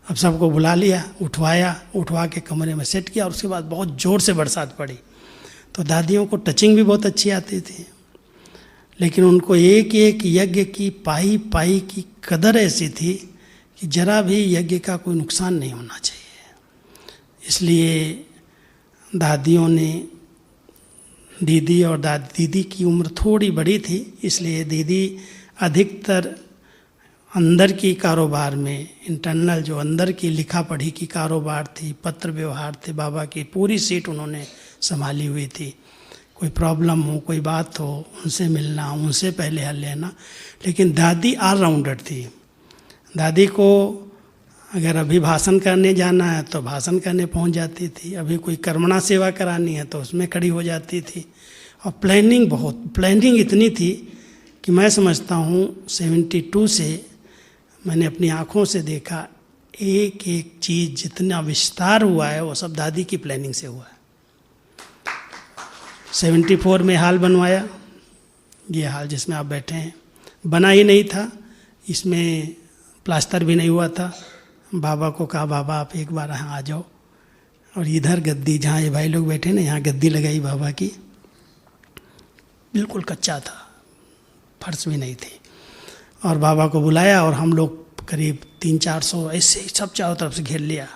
[SPEAKER 2] अब सबको बुला लिया, उठवा के कमरे में सेट किया और उसके बाद बहुत ज़ोर से बरसात पड़ी। तो दादियों को टचिंग भी बहुत अच्छी आती थी, लेकिन उनको एक एक यज्ञ की पाई पाई की कदर ऐसी थी कि जरा भी यज्ञ का कोई नुकसान नहीं होना चाहिए। इसलिए दादियों ने, दीदी और दीदी की उम्र थोड़ी बड़ी थी, इसलिए दीदी अधिकतर अंदर की कारोबार में, इंटरनल जो अंदर की लिखा पढ़ी की कारोबार थी, पत्र व्यवहार थे, बाबा की पूरी सीट उन्होंने संभाली हुई थी। कोई प्रॉब्लम हो, कोई बात हो, उनसे मिलना, उनसे पहले हल लेना। लेकिन दादी ऑलराउंडर थी। दादी को अगर अभी भाषण करने जाना है तो भाषण करने पहुंच जाती थी, अभी कोई कर्मणा सेवा करानी है तो उसमें खड़ी हो जाती थी। और प्लानिंग इतनी थी कि मैं समझता हूँ 72 से मैंने अपनी आँखों से देखा, एक एक चीज़ जितना विस्तार हुआ है वो सब दादी की प्लानिंग से हुआ है। 74 में हाल बनवाया, ये हाल जिसमें आप बैठे हैं बना ही नहीं था, इसमें प्लास्टर भी नहीं हुआ था। बाबा को कहा, बाबा आप एक बार यहाँ आ जाओ, और इधर गद्दी जहाँ ये भाई लोग बैठे ना, यहाँ गद्दी लगाई बाबा की, बिल्कुल कच्चा था, फर्श भी नहीं थी। और बाबा को बुलाया और हम लोग करीब 300-400 ऐसे ही सब चारों तरफ से घेर लिया,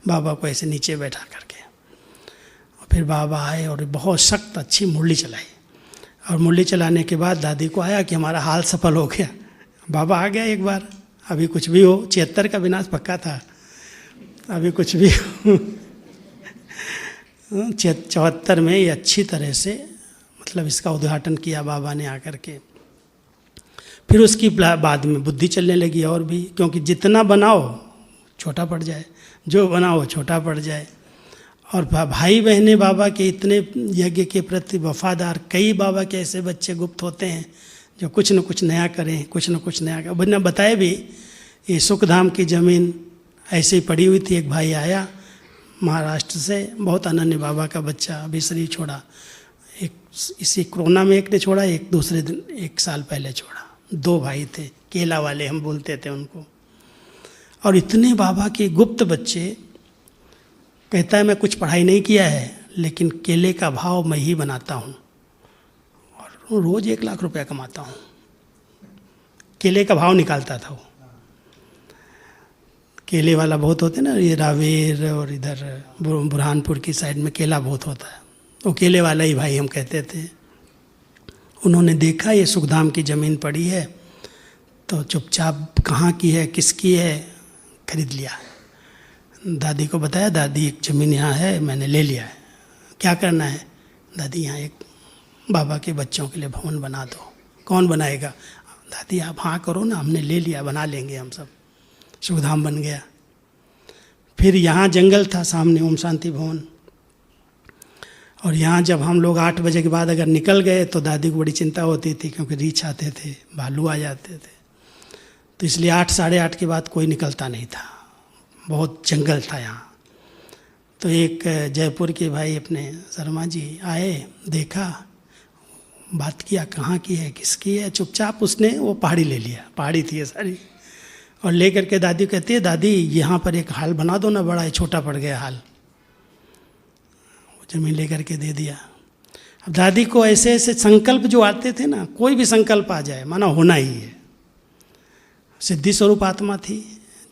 [SPEAKER 2] बाबा को ऐसे नीचे बैठा करके। और फिर बाबा आए और बहुत सख्त अच्छी मुरली चलाई, और मुरली चलाने के बाद दादी को आया कि हमारा हाल सफल हो गया। बाबा आ गया एक बार, अभी कुछ भी हो, 76 का विनाश पक्का था, अभी कुछ भी हो 74 में ये अच्छी तरह से मतलब इसका उद्घाटन किया बाबा ने आकर के। फिर उसकी बाद में बुद्धि चलने लगी और भी, क्योंकि जितना बनाओ छोटा पड़ जाए, जो बनाओ छोटा पड़ जाए। और भाई बहने बाबा के इतने यज्ञ के प्रति वफादार, कई बाबा के ऐसे बच्चे गुप्त होते हैं जो कुछ न कुछ नया करें, कुछ न कुछ नया करें। बिना बताए भी ये सुखधाम की ज़मीन ऐसे ही पड़ी हुई थी, एक भाई आया महाराष्ट्र से, बहुत अनन्य बाबा का बच्चा, अभी शरीर छोड़ा, एक इसी कोरोना में एक ने छोड़ा, एक दूसरे दिन 1 साल पहले छोड़ा। 2 भाई थे, केला वाले हम बोलते थे उनको। और इतने बाबा के गुप्त बच्चे, कहता है मैं कुछ पढ़ाई नहीं किया है, लेकिन केले का भाव मैं ही बनाता हूँ और रोज़ 1 लाख रुपया कमाता हूँ। केले का भाव निकालता था वो। केले वाला बहुत होते ना, ये रावेर और इधर बुरहानपुर की साइड में केला बहुत होता है, वो केले वाला ही भाई हम कहते थे। उन्होंने देखा ये सुखधाम की ज़मीन पड़ी है, तो चुपचाप कहाँ की है, किसकी है, खरीद लिया। दादी को बताया, दादी एक ज़मीन यहाँ है, मैंने ले लिया है, क्या करना है? दादी यहाँ एक बाबा के बच्चों के लिए भवन बना दो। कौन बनाएगा? दादी आप हाँ करो ना, हमने ले लिया, बना लेंगे हम सब। सुखधाम बन गया। फिर यहाँ जंगल था सामने, ओम शांति भवन, और यहाँ जब हम लोग 8 बजे के बाद अगर निकल गए तो दादी को बड़ी चिंता होती थी, क्योंकि रीछ आते थे, भालू आ जाते थे। तो इसलिए 8 साढ़े 8 के बाद कोई निकलता नहीं था, बहुत जंगल था यहाँ। तो एक जयपुर के भाई अपने शर्मा जी आए, देखा, बात किया, कहाँ की है, किसकी है, चुपचाप उसने वो पहाड़ी ले लिया, पहाड़ी थी ये सारी, और ले करके दादी कहती है, दादी यहाँ पर एक हाल बना दो ना, बड़ा है, छोटा पड़ गया हाल। वो जमीन ले करके दे दिया। अब दादी को ऐसे ऐसे संकल्प जो आते थे ना, कोई भी संकल्प आ जाए माना होना ही है। सिद्धि स्वरूप आत्मा थी,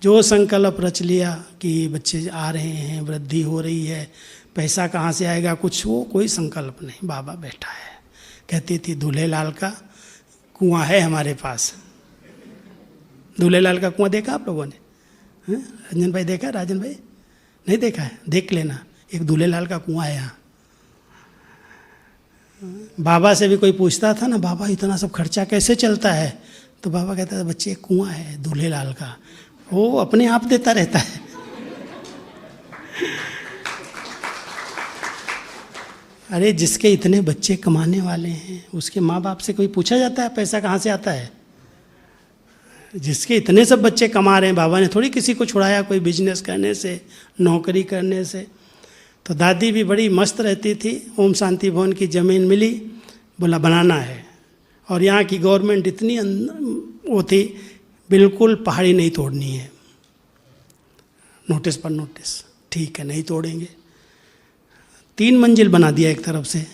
[SPEAKER 2] जो संकल्प रच लिया कि बच्चे आ रहे हैं, वृद्धि हो रही है, पैसा कहाँ से आएगा, कुछ वो कोई संकल्प नहीं, बाबा बैठा है। कहती थी दूल्हे लाल का कुआं है हमारे पास। दूल्हे लाल का कुआं देखा आप लोगों ने? रंजन भाई देखा? राजन भाई नहीं देखा है? देख लेना, एक दूल्हे लाल का कुआं है यहाँ। बाबा से भी कोई पूछता था ना, बाबा इतना सब खर्चा कैसे चलता है? तो बाबा कहता था, बच्चे एक कुआं है दूल्हे लाल का, वो अपने आप देता रहता है। अरे जिसके इतने बच्चे कमाने वाले हैं उसके माँ बाप से कोई पूछा जाता है पैसा कहाँ से आता है? जिसके इतने सब बच्चे कमा रहे हैं, बाबा ने थोड़ी किसी को छुड़ाया कोई बिजनेस करने से, नौकरी करने से। तो दादी भी बड़ी मस्त रहती थी। ओम शांति भवन की ज़मीन मिली, बोला बनाना है। और यहाँ की गवर्नमेंट इतनी वो थी, बिल्कुल पहाड़ी नहीं तोड़नी है, नोटिस पर नोटिस, ठीक है नहीं तोड़ेंगे। 3 मंजिल बना दिया एक तरफ से,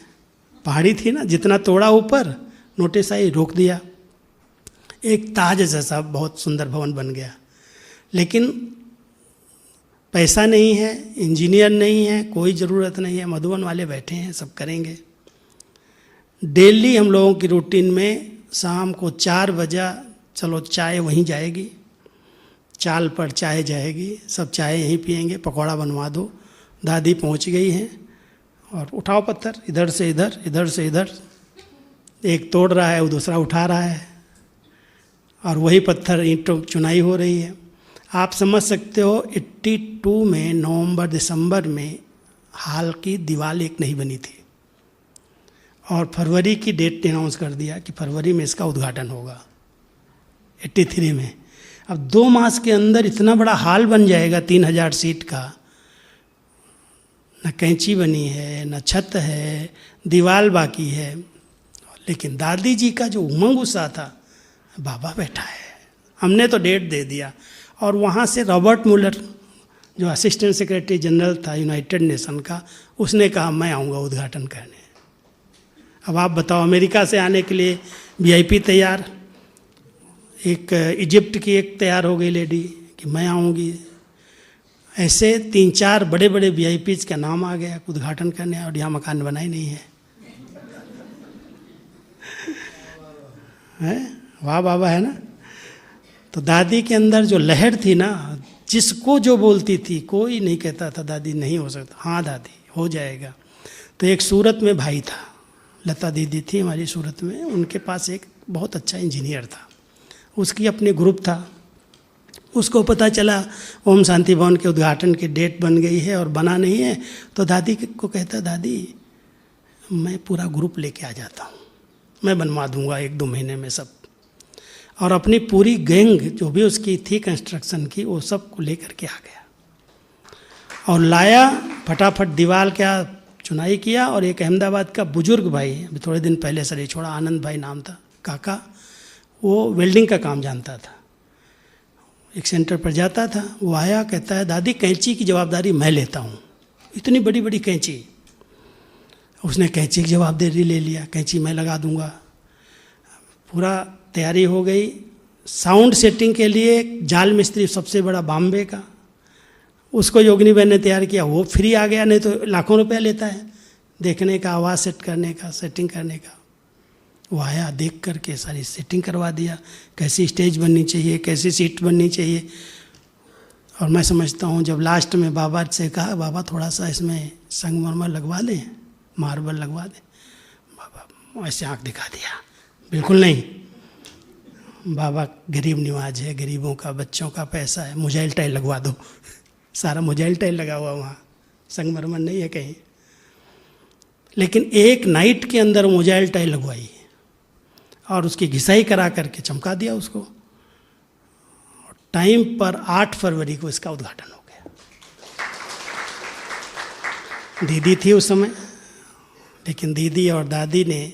[SPEAKER 2] पहाड़ी थी ना, जितना तोड़ा ऊपर नोटिस आई, रोक दिया। एक ताज जैसा बहुत सुंदर भवन बन गया। लेकिन पैसा नहीं है, इंजीनियर नहीं है, कोई ज़रूरत नहीं है, मधुबन वाले बैठे हैं, सब करेंगे। डेली हम लोगों की रूटीन में शाम को 4 बजे चलो चाय वहीं जाएगी, चाल पर चाय जाएगी, सब चाय यहीं पिएंगे, पकौड़ा बनवा दो। दादी पहुंच गई हैं और उठाओ पत्थर, इधर से इधर, इधर से इधर, एक तोड़ रहा है वो दूसरा उठा रहा है, और वही पत्थर ईंटों चुनाई हो रही है। आप समझ सकते हो 82 में नवंबर दिसंबर में हाल की दीवार एक नहीं बनी थी, और फरवरी की डेट अनाउंस कर दिया कि फरवरी में इसका उद्घाटन होगा 83 में। अब 2 मास के अंदर इतना बड़ा हाल बन जाएगा 3000 सीट का, न कैंची बनी है, न छत है, दीवार बाकी है। लेकिन दादी जी का जो उमंग उत्साह था, बाबा बैठा है, हमने तो डेट दे दिया। और वहाँ से रॉबर्ट मुलर जो असिस्टेंट सेक्रेटरी जनरल था यूनाइटेड नेशन का, उसने कहा मैं आऊँगा उद्घाटन करने। अब आप बताओ, अमेरिका से आने के लिए वीआईपी तैयार, एक इजिप्ट की एक तैयार हो गई लेडी कि मैं आऊँगी। ऐसे 3-4 बड़े बड़े वीआईपीज का नाम आ गया उद्घाटन करने, और यहाँ मकान बना ही नहीं है। वाह बाबा, है ना। तो दादी के अंदर जो लहर थी ना, जिसको जो बोलती थी, कोई नहीं कहता था दादी नहीं हो सकता, हाँ दादी हो जाएगा। तो एक सूरत में भाई था, लता दीदी थी हमारी सूरत में, उनके पास एक बहुत अच्छा इंजीनियर था, उसकी अपने ग्रुप था। उसको पता चला ओम शांति भवन के उद्घाटन की डेट बन गई है और बना नहीं है, तो दादी को कहता, दादी मैं पूरा ग्रुप लेके आ जाता हूँ, मैं बनवा दूंगा 1-2 महीने में सब। और अपनी पूरी गैंग जो भी उसकी थी कंस्ट्रक्शन की, वो सब को लेकर के आ गया और लाया, फटाफट दीवार क्या चुनाई किया। और एक अहमदाबाद का बुजुर्ग भाई, अभी थोड़े दिन पहले शरीर छोड़ा, आनंद भाई नाम था, काका, वो वेल्डिंग का काम जानता था, एक सेंटर पर जाता था। वो आया, कहता है दादी कैंची की जवाबदारी मैं लेता हूँ, इतनी बड़ी बड़ी कैंची। उसने कैंची की जवाबदारी ले लिया, कैंची मैं लगा दूंगा। पूरा तैयारी हो गई। साउंड सेटिंग के लिए जाल मिस्त्री सबसे बड़ा बॉम्बे का, उसको योगिनी बहन ने तैयार किया, वो फ्री आ गया, नहीं तो लाखों रुपया लेता है देखने का, आवाज़ सेट करने का, सेटिंग करने का। वो आया, देख करके सारी सेटिंग करवा दिया, कैसी स्टेज बननी चाहिए, कैसी सीट बननी चाहिए। और मैं समझता हूँ जब लास्ट में बाबा से कहा, बाबा थोड़ा सा इसमें संगमरमर लगवा लें, मार्बल लगवा दें, बाबा ऐसे आँख दिखा दिया, बिल्कुल नहीं, बाबा गरीब निवाज है, गरीबों का, बच्चों का पैसा है, मोजाइल टाइल लगवा दो। सारा मोजाइल टाइल लगा हुआ वहाँ, संगमरमर नहीं है कहीं। लेकिन एक नाइट के अंदर मोजाइल टाइल लगवाई और उसकी घिसाई करा करके चमका दिया उसको। टाइम पर 8 फरवरी को इसका उद्घाटन हो गया। दीदी थी उस समय, लेकिन दीदी और दादी ने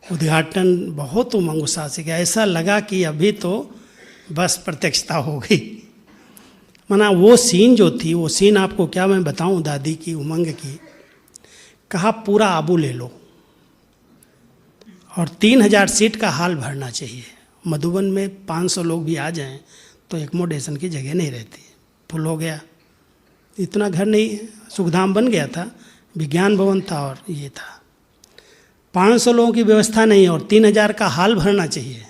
[SPEAKER 2] उद्घाटन बहुत उमंग उत्साह से किया। ऐसा लगा कि अभी तो बस प्रत्यक्षता हो गई। माना वो सीन जो थी, वो सीन आपको क्या मैं बताऊं दादी की उमंग की। कहा पूरा आबू ले लो और 3000 सीट का हाल भरना चाहिए। मधुबन में 500 लोग भी आ जाएं तो एकोमोडेशन की जगह नहीं रहती, फुल हो गया। इतना घर नहीं, सुखधाम बन गया था, विज्ञान भवन था और ये था। 500 लोगों की व्यवस्था नहीं और 3000 का हाल भरना चाहिए।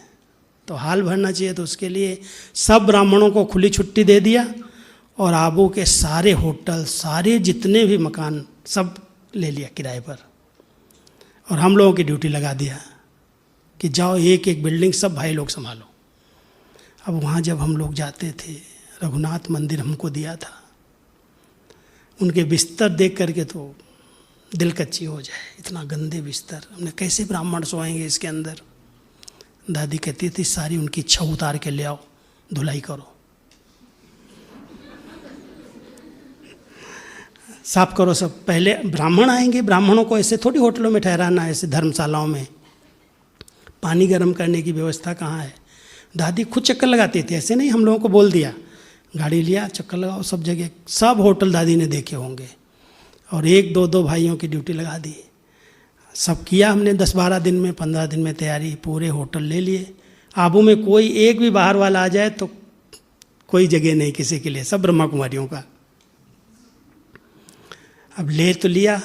[SPEAKER 2] तो हाल भरना चाहिए तो उसके लिए सब ब्राह्मणों को खुली छुट्टी दे दिया और आबू के सारे होटल, सारे जितने भी मकान सब ले लिया किराए पर। और हम लोगों की ड्यूटी लगा दिया कि जाओ एक एक बिल्डिंग सब भाई लोग संभालो। अब वहाँ जब हम लोग जाते थे, रघुनाथ मंदिर हमको दिया था, उनके बिस्तर देख करके तो दिल कच्ची हो जाए, इतना गंदे बिस्तर, हमने कैसे ब्राह्मण सोएंगे इसके अंदर। दादी कहती थी सारी उनकी इच्छा उतार के ले आओ, धुलाई करो, साफ करो सब। पहले ब्राह्मण आएंगे, ब्राह्मणों को ऐसे थोड़ी होटलों में ठहराना है, ऐसे धर्मशालाओं में। पानी गर्म करने की व्यवस्था कहाँ है। दादी खुद चक्कर लगाती थी, ऐसे नहीं हम लोगों को बोल दिया, गाड़ी लिया चक्कर लगाओ सब जगह। सब होटल दादी ने देखे होंगे, और 1-2 भाइयों की ड्यूटी लगा दी। सब किया हमने 10-12 दिन में, 15 दिन में तैयारी, पूरे होटल ले लिए। आबू में कोई एक भी बाहर वाला आ जाए तो कोई जगह नहीं किसी के लिए, सब ब्रह्मा कुमारियों का। अब ले तो लिया,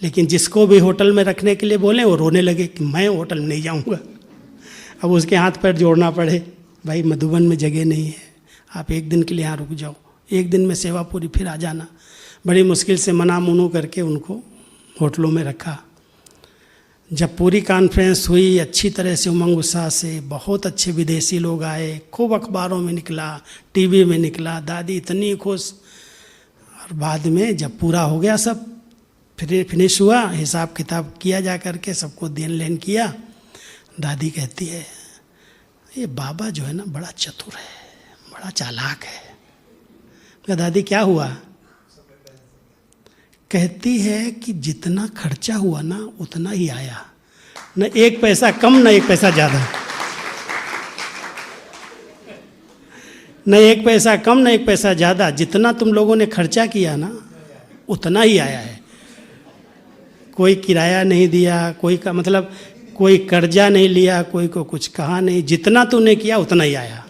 [SPEAKER 2] लेकिन जिसको भी होटल में रखने के लिए बोले वो रोने लगे कि मैं होटल में नहीं जाऊंगा। अब उसके हाथ पैर जोड़ना पड़े, भाई मधुबन में जगह नहीं है, आप एक दिन के लिए यहाँ रुक जाओ, एक दिन में सेवा पूरी फिर आ जाना। बड़ी मुश्किल से मना मुनू करके उनको होटलों में रखा। जब पूरी कॉन्फ्रेंस हुई अच्छी तरह से, उमंग उत्साह से, बहुत अच्छे विदेशी लोग आए, खूब अखबारों में निकला, टीवी में निकला, दादी इतनी खुश। और बाद में जब पूरा हो गया सब, फिर फिनिश हुआ, हिसाब किताब किया जा करके, सबको देन लेन किया। दादी कहती है ये बाबा जो है ना बड़ा चतुर है, बड़ा चालाक है। क्या दादी क्या हुआ? कहती है कि जितना खर्चा हुआ ना उतना ही आया, न एक पैसा कम न एक पैसा ज़्यादा, न एक पैसा कम न एक पैसा ज़्यादा। जितना तुम लोगों ने खर्चा किया ना उतना ही आया है। कोई किराया नहीं दिया, कोई का मतलब कोई कर्जा नहीं लिया, कोई को कुछ कहा नहीं, जितना तूने किया उतना ही आया।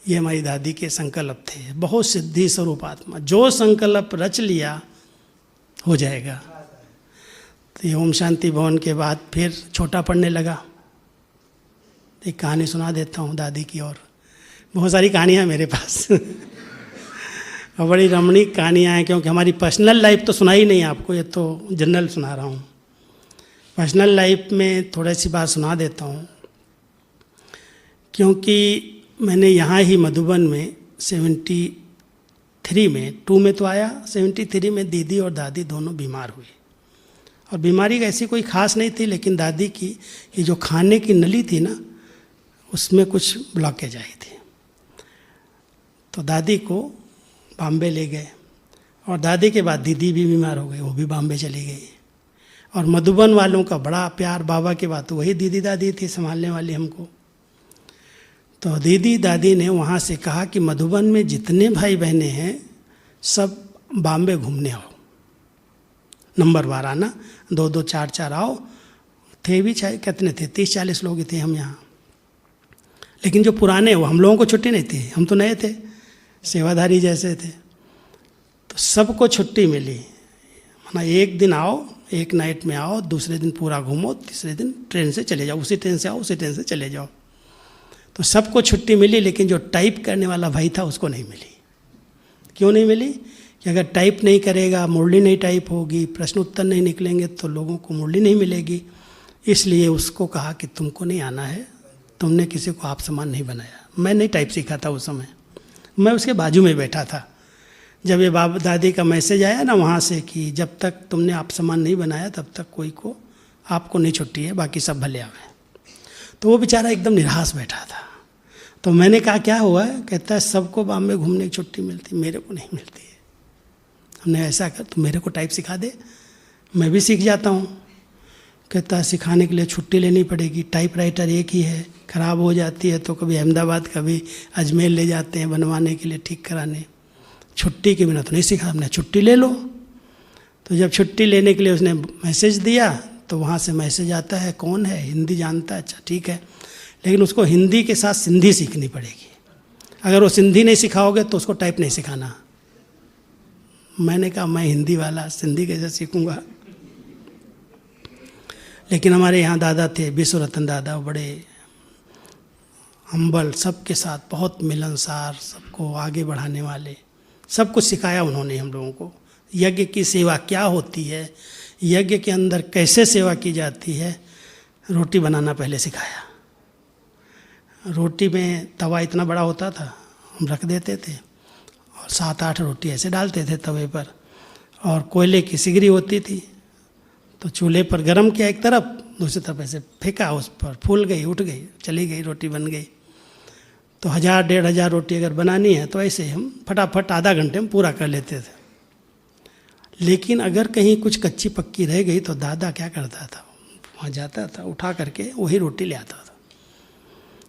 [SPEAKER 2] ये हमारी दादी के संकल्प थे, बहुत सिद्धि स्वरूप आत्मा, जो संकल्प रच लिया हो जाएगा। तो ये ओम शांति भवन के बाद फिर छोटा पड़ने लगा। एक कहानी सुना देता हूँ दादी की, और बहुत सारी कहानियाँ मेरे पास और बड़ी रमणीक कहानियाँ हैं, क्योंकि हमारी पर्सनल लाइफ तो सुनाई नहीं आपको, ये तो जनरल सुना रहा हूँ। पर्सनल लाइफ में थोड़ी सी बात सुना देता हूँ, क्योंकि मैंने यहाँ ही मधुबन में 73 में, 2 में तो आया, 73 में दीदी और दादी दोनों बीमार हुई। और बीमारी ऐसी कोई ख़ास नहीं थी, लेकिन दादी की ये जो खाने की नली थी ना उसमें कुछ ब्लॉकेज आई थी। तो दादी को बॉम्बे ले गए, और दादी के बाद दीदी भी बीमार हो गई, वो भी बॉम्बे चली गई। और मधुबन वालों का बड़ा प्यार बाबा के बाद, वही दीदी दादी थी संभालने वाली हमको। तो दीदी दादी ने वहाँ से कहा कि मधुबन में जितने भाई बहनें हैं सब बॉम्बे घूमने आओ, नंबर 12 आना, 2-2 4-4 आओ। थे भी चाहे कितने थे, 30-40 लोग थे हम यहाँ। लेकिन जो पुराने वो हम लोगों को छुट्टी नहीं थी, हम तो नए थे, सेवाधारी जैसे थे। तो सबको छुट्टी मिली, माना एक दिन आओ, एक नाइट में आओ, दूसरे दिन पूरा घूमो, तीसरे दिन ट्रेन से चले जाओ, उसी ट्रेन से आओ, उसी ट्रेन से चले जाओ। तो सबको छुट्टी मिली, लेकिन जो टाइप करने वाला भाई था उसको नहीं मिली। क्यों नहीं मिली? कि अगर टाइप नहीं करेगा, मुरली नहीं टाइप होगी, प्रश्न उत्तर नहीं निकलेंगे तो लोगों को मुरली नहीं मिलेगी। इसलिए उसको कहा कि तुमको नहीं आना है, तुमने किसी को आप समान नहीं बनाया। मैं नहीं टाइप सीखा था उस समय, मैं उसके बाजू में बैठा था। जब ये बाबा दादी का मैसेज आया ना वहाँ से कि जब तक तुमने आप समान नहीं बनाया तब तक कोई को आपको नहीं छुट्टी है, बाकी सब भले आवे। तो वो बेचारा एकदम निराश बैठा था। तो मैंने कहा क्या हुआ है? कहता है सबको बॉम्बे घूमने की छुट्टी मिलती, मेरे को नहीं मिलती है। हमने ऐसा कर, तो मेरे को टाइप सिखा दे, मैं भी सीख जाता हूँ। कहता है सिखाने के लिए छुट्टी लेनी पड़ेगी, टाइपराइटर एक ही है, ख़राब हो जाती है तो कभी अहमदाबाद कभी अजमेर ले जाते हैं बनवाने के लिए, ठीक कराने। छुट्टी के बिना तो नहीं सिखा। हमने छुट्टी ले लो। तो जब छुट्टी लेने के लिए उसने मैसेज दिया तो वहाँ से मैसेज आता है, कौन है, हिंदी जानता है, अच्छा ठीक है, लेकिन उसको हिंदी के साथ सिंधी सीखनी पड़ेगी। अगर वो सिंधी नहीं सिखाओगे तो उसको टाइप नहीं सिखाना। मैंने कहा मैं हिंदी वाला सिंधी कैसे सीखूंगा? लेकिन हमारे यहाँ दादा थे विश्व रतन दादा, बड़े हम्बल, सबके साथ बहुत मिलनसार, सबको आगे बढ़ाने वाले, सब कुछ सिखाया उन्होंने हम लोगों को। यज्ञ की सेवा क्या होती है, यज्ञ के अंदर कैसे सेवा की जाती है, रोटी बनाना पहले सिखाया। रोटी में तवा इतना बड़ा होता था, हम रख देते थे और 7-8 रोटी ऐसे डालते थे तवे पर, और कोयले की सिगरी होती थी, तो चूल्हे पर गर्म किया एक तरफ, दूसरी तरफ ऐसे फेंका, उस पर फूल गई, उठ गई, चली गई, रोटी बन गई। तो 1000 1500 रोटी अगर बनानी है तो ऐसे हम फटाफट आधा घंटे में पूरा कर लेते थे। लेकिन अगर कहीं कुछ कच्ची पक्की रह गई तो दादा क्या करता था, वहाँ जाता था, उठा करके वही रोटी ले आता था,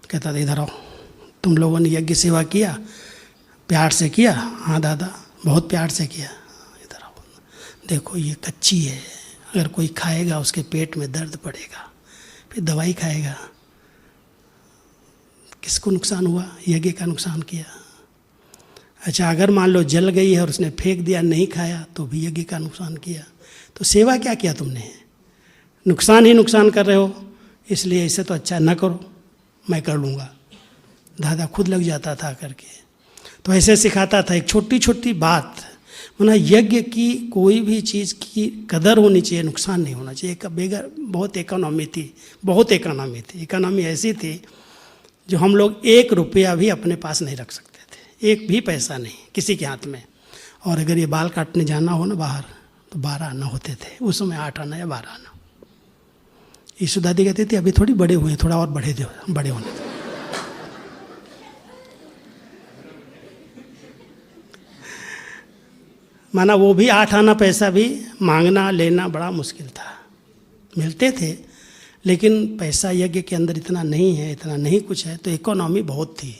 [SPEAKER 2] कहता था इधर आओ, तुम लोगों ने यज्ञ सेवा किया, प्यार से किया? हाँ दादा बहुत प्यार से किया। इधर आओ, देखो ये कच्ची है, अगर कोई खाएगा उसके पेट में दर्द पड़ेगा, फिर दवाई खाएगा, किसको नुकसान हुआ? यज्ञ का नुकसान किया। अच्छा अगर मान लो जल गई है और उसने फेंक दिया, नहीं खाया, तो भी यज्ञ का नुकसान किया। तो सेवा क्या किया तुमने? नुकसान ही नुकसान कर रहे हो, इसलिए ऐसे तो अच्छा न करो, मैं कर लूँगा। दादा खुद लग जाता था करके, तो ऐसे सिखाता था। एक छोटी छोटी बात, माना यज्ञ की कोई भी चीज़ की कदर होनी चाहिए, नुकसान नहीं होना चाहिए। बेगर बहुत इकोनॉमी थी, बहुत इकोनॉमी थी। इकोनॉमी ऐसी थी जो हम लोग 1 रुपया भी अपने पास नहीं रख सकते थे, 1 भी पैसा नहीं किसी के हाथ में। और अगर ये बाल काटने जाना हो ना बाहर, तो 12 आना होते थे, उस समय 8 आना या 12 आना। ईशु दादी कहती थी अभी थोड़ी बड़े हुए, थोड़ा और बड़े होने दो। माना वो भी 8 आना पैसा भी मांगना लेना बड़ा मुश्किल था। मिलते थे लेकिन पैसा यज्ञ के अंदर इतना नहीं है, इतना नहीं कुछ है, तो इकोनॉमी बहुत थी।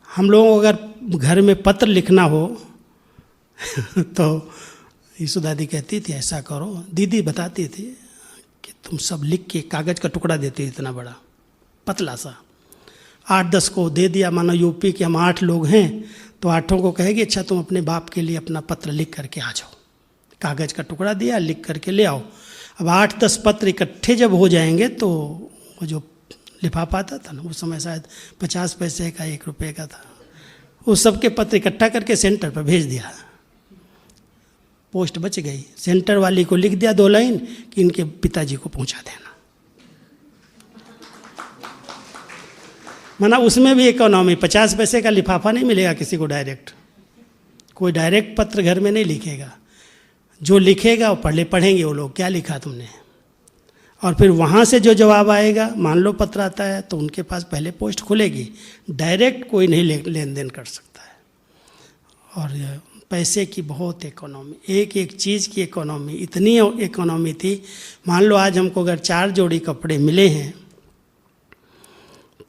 [SPEAKER 2] हम लोगों को अगर घर में पत्र लिखना हो तो ईशु दादी कहती थी ऐसा करो, दीदी बताती थी कि तुम सब लिख के कागज़ का टुकड़ा देती, इतना बड़ा पतला सा, 8-10 को दे दिया। मानो यूपी के हम 8 लोग हैं, तो 8 को कहेगी अच्छा तुम अपने बाप के लिए अपना पत्र लिख करके आ जाओ। कागज़ का टुकड़ा दिया, लिख करके ले आओ। अब 8-10 पत्र इकट्ठे जब हो जाएंगे तो वो जो लिफाफा आता था ना, उस समय शायद 50 पैसे का 1 रुपये का था, उस सबके पत्र इकट्ठा करके सेंटर पर भेज दिया। पोस्ट बच गई, सेंटर वाली को लिख दिया 2 लाइन कि इनके पिताजी को पहुंचा देना। माना उसमें भी इकोनॉमी, 50 पैसे का लिफाफा नहीं मिलेगा किसी को डायरेक्ट, कोई डायरेक्ट पत्र घर में नहीं लिखेगा। जो लिखेगा वो पढ़ेंगे वो लोग, क्या लिखा तुमने, और फिर वहाँ से जो जवाब आएगा, मान लो पत्र आता है तो उनके पास पहले पोस्ट खुलेगी, डायरेक्ट कोई नहीं लेन देन कर सकता है। और पैसे की बहुत इकोनॉमी, एक एक चीज़ की इकोनॉमी, इतनी इकोनॉमी थी। मान लो आज हमको अगर 4 जोड़ी कपड़े मिले हैं,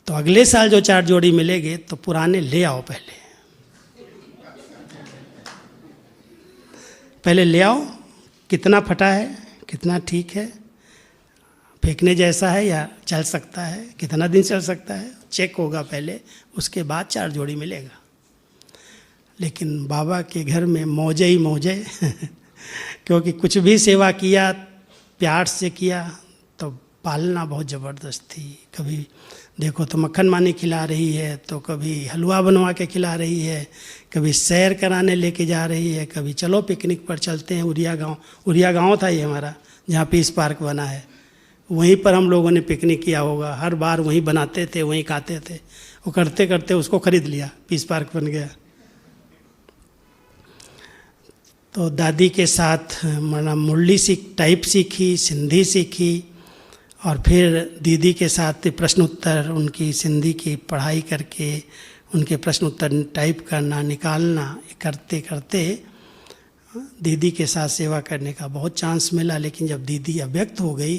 [SPEAKER 2] तो अगले साल जो 4 जोड़ी मिलेंगे तो पुराने ले आओ, पहले ले आओ, कितना फटा है, कितना ठीक है, फेंकने जैसा है या चल सकता है, कितना दिन चल सकता है, चेक होगा पहले, उसके बाद 4 जोड़ी मिलेगा। लेकिन बाबा के घर में मौजे ही मौजे क्योंकि कुछ भी सेवा किया, प्यार से किया, तो पालना बहुत ज़बरदस्त थी। कभी देखो तो मक्खन मानी खिला रही है, तो कभी हलवा बनवा के खिला रही है, कभी सैर कराने लेके जा रही है, कभी चलो पिकनिक पर चलते हैं। उरिया गांव था ये हमारा, जहाँ पीस पार्क बना है, वहीं पर हम लोगों ने पिकनिक किया होगा। हर बार वहीं बनाते थे, वहीं खाते थे। वो करते करते उसको खरीद लिया, पीस पार्क बन गया। तो दादी के साथ मुरली टाइप सीखी, सिंधी सीखी, और फिर दीदी के साथ प्रश्न उत्तर, उनकी सिंधी की पढ़ाई करके उनके प्रश्न उत्तर टाइप करना, निकालना, करते करते दीदी के साथ सेवा करने का बहुत चांस मिला। लेकिन जब दीदी अव्यक्त हो गई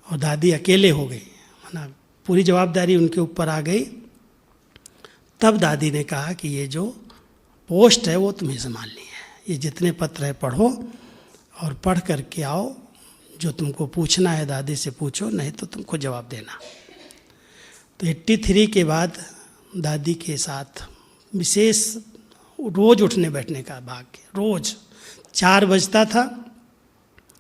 [SPEAKER 2] और दादी अकेले हो गई, माना पूरी जवाबदारी उनके ऊपर आ गई, तब दादी ने कहा कि ये जो पोस्ट है वो तुम्हें संभालनी है, ये जितने पत्र है पढ़ो और पढ़ करके आओ, जो तुमको पूछना है दादी से पूछो, नहीं तो तुमको जवाब देना। तो 83 के बाद दादी के साथ विशेष रोज़ उठने बैठने का भाग्य, रोज़ 4 बजता था।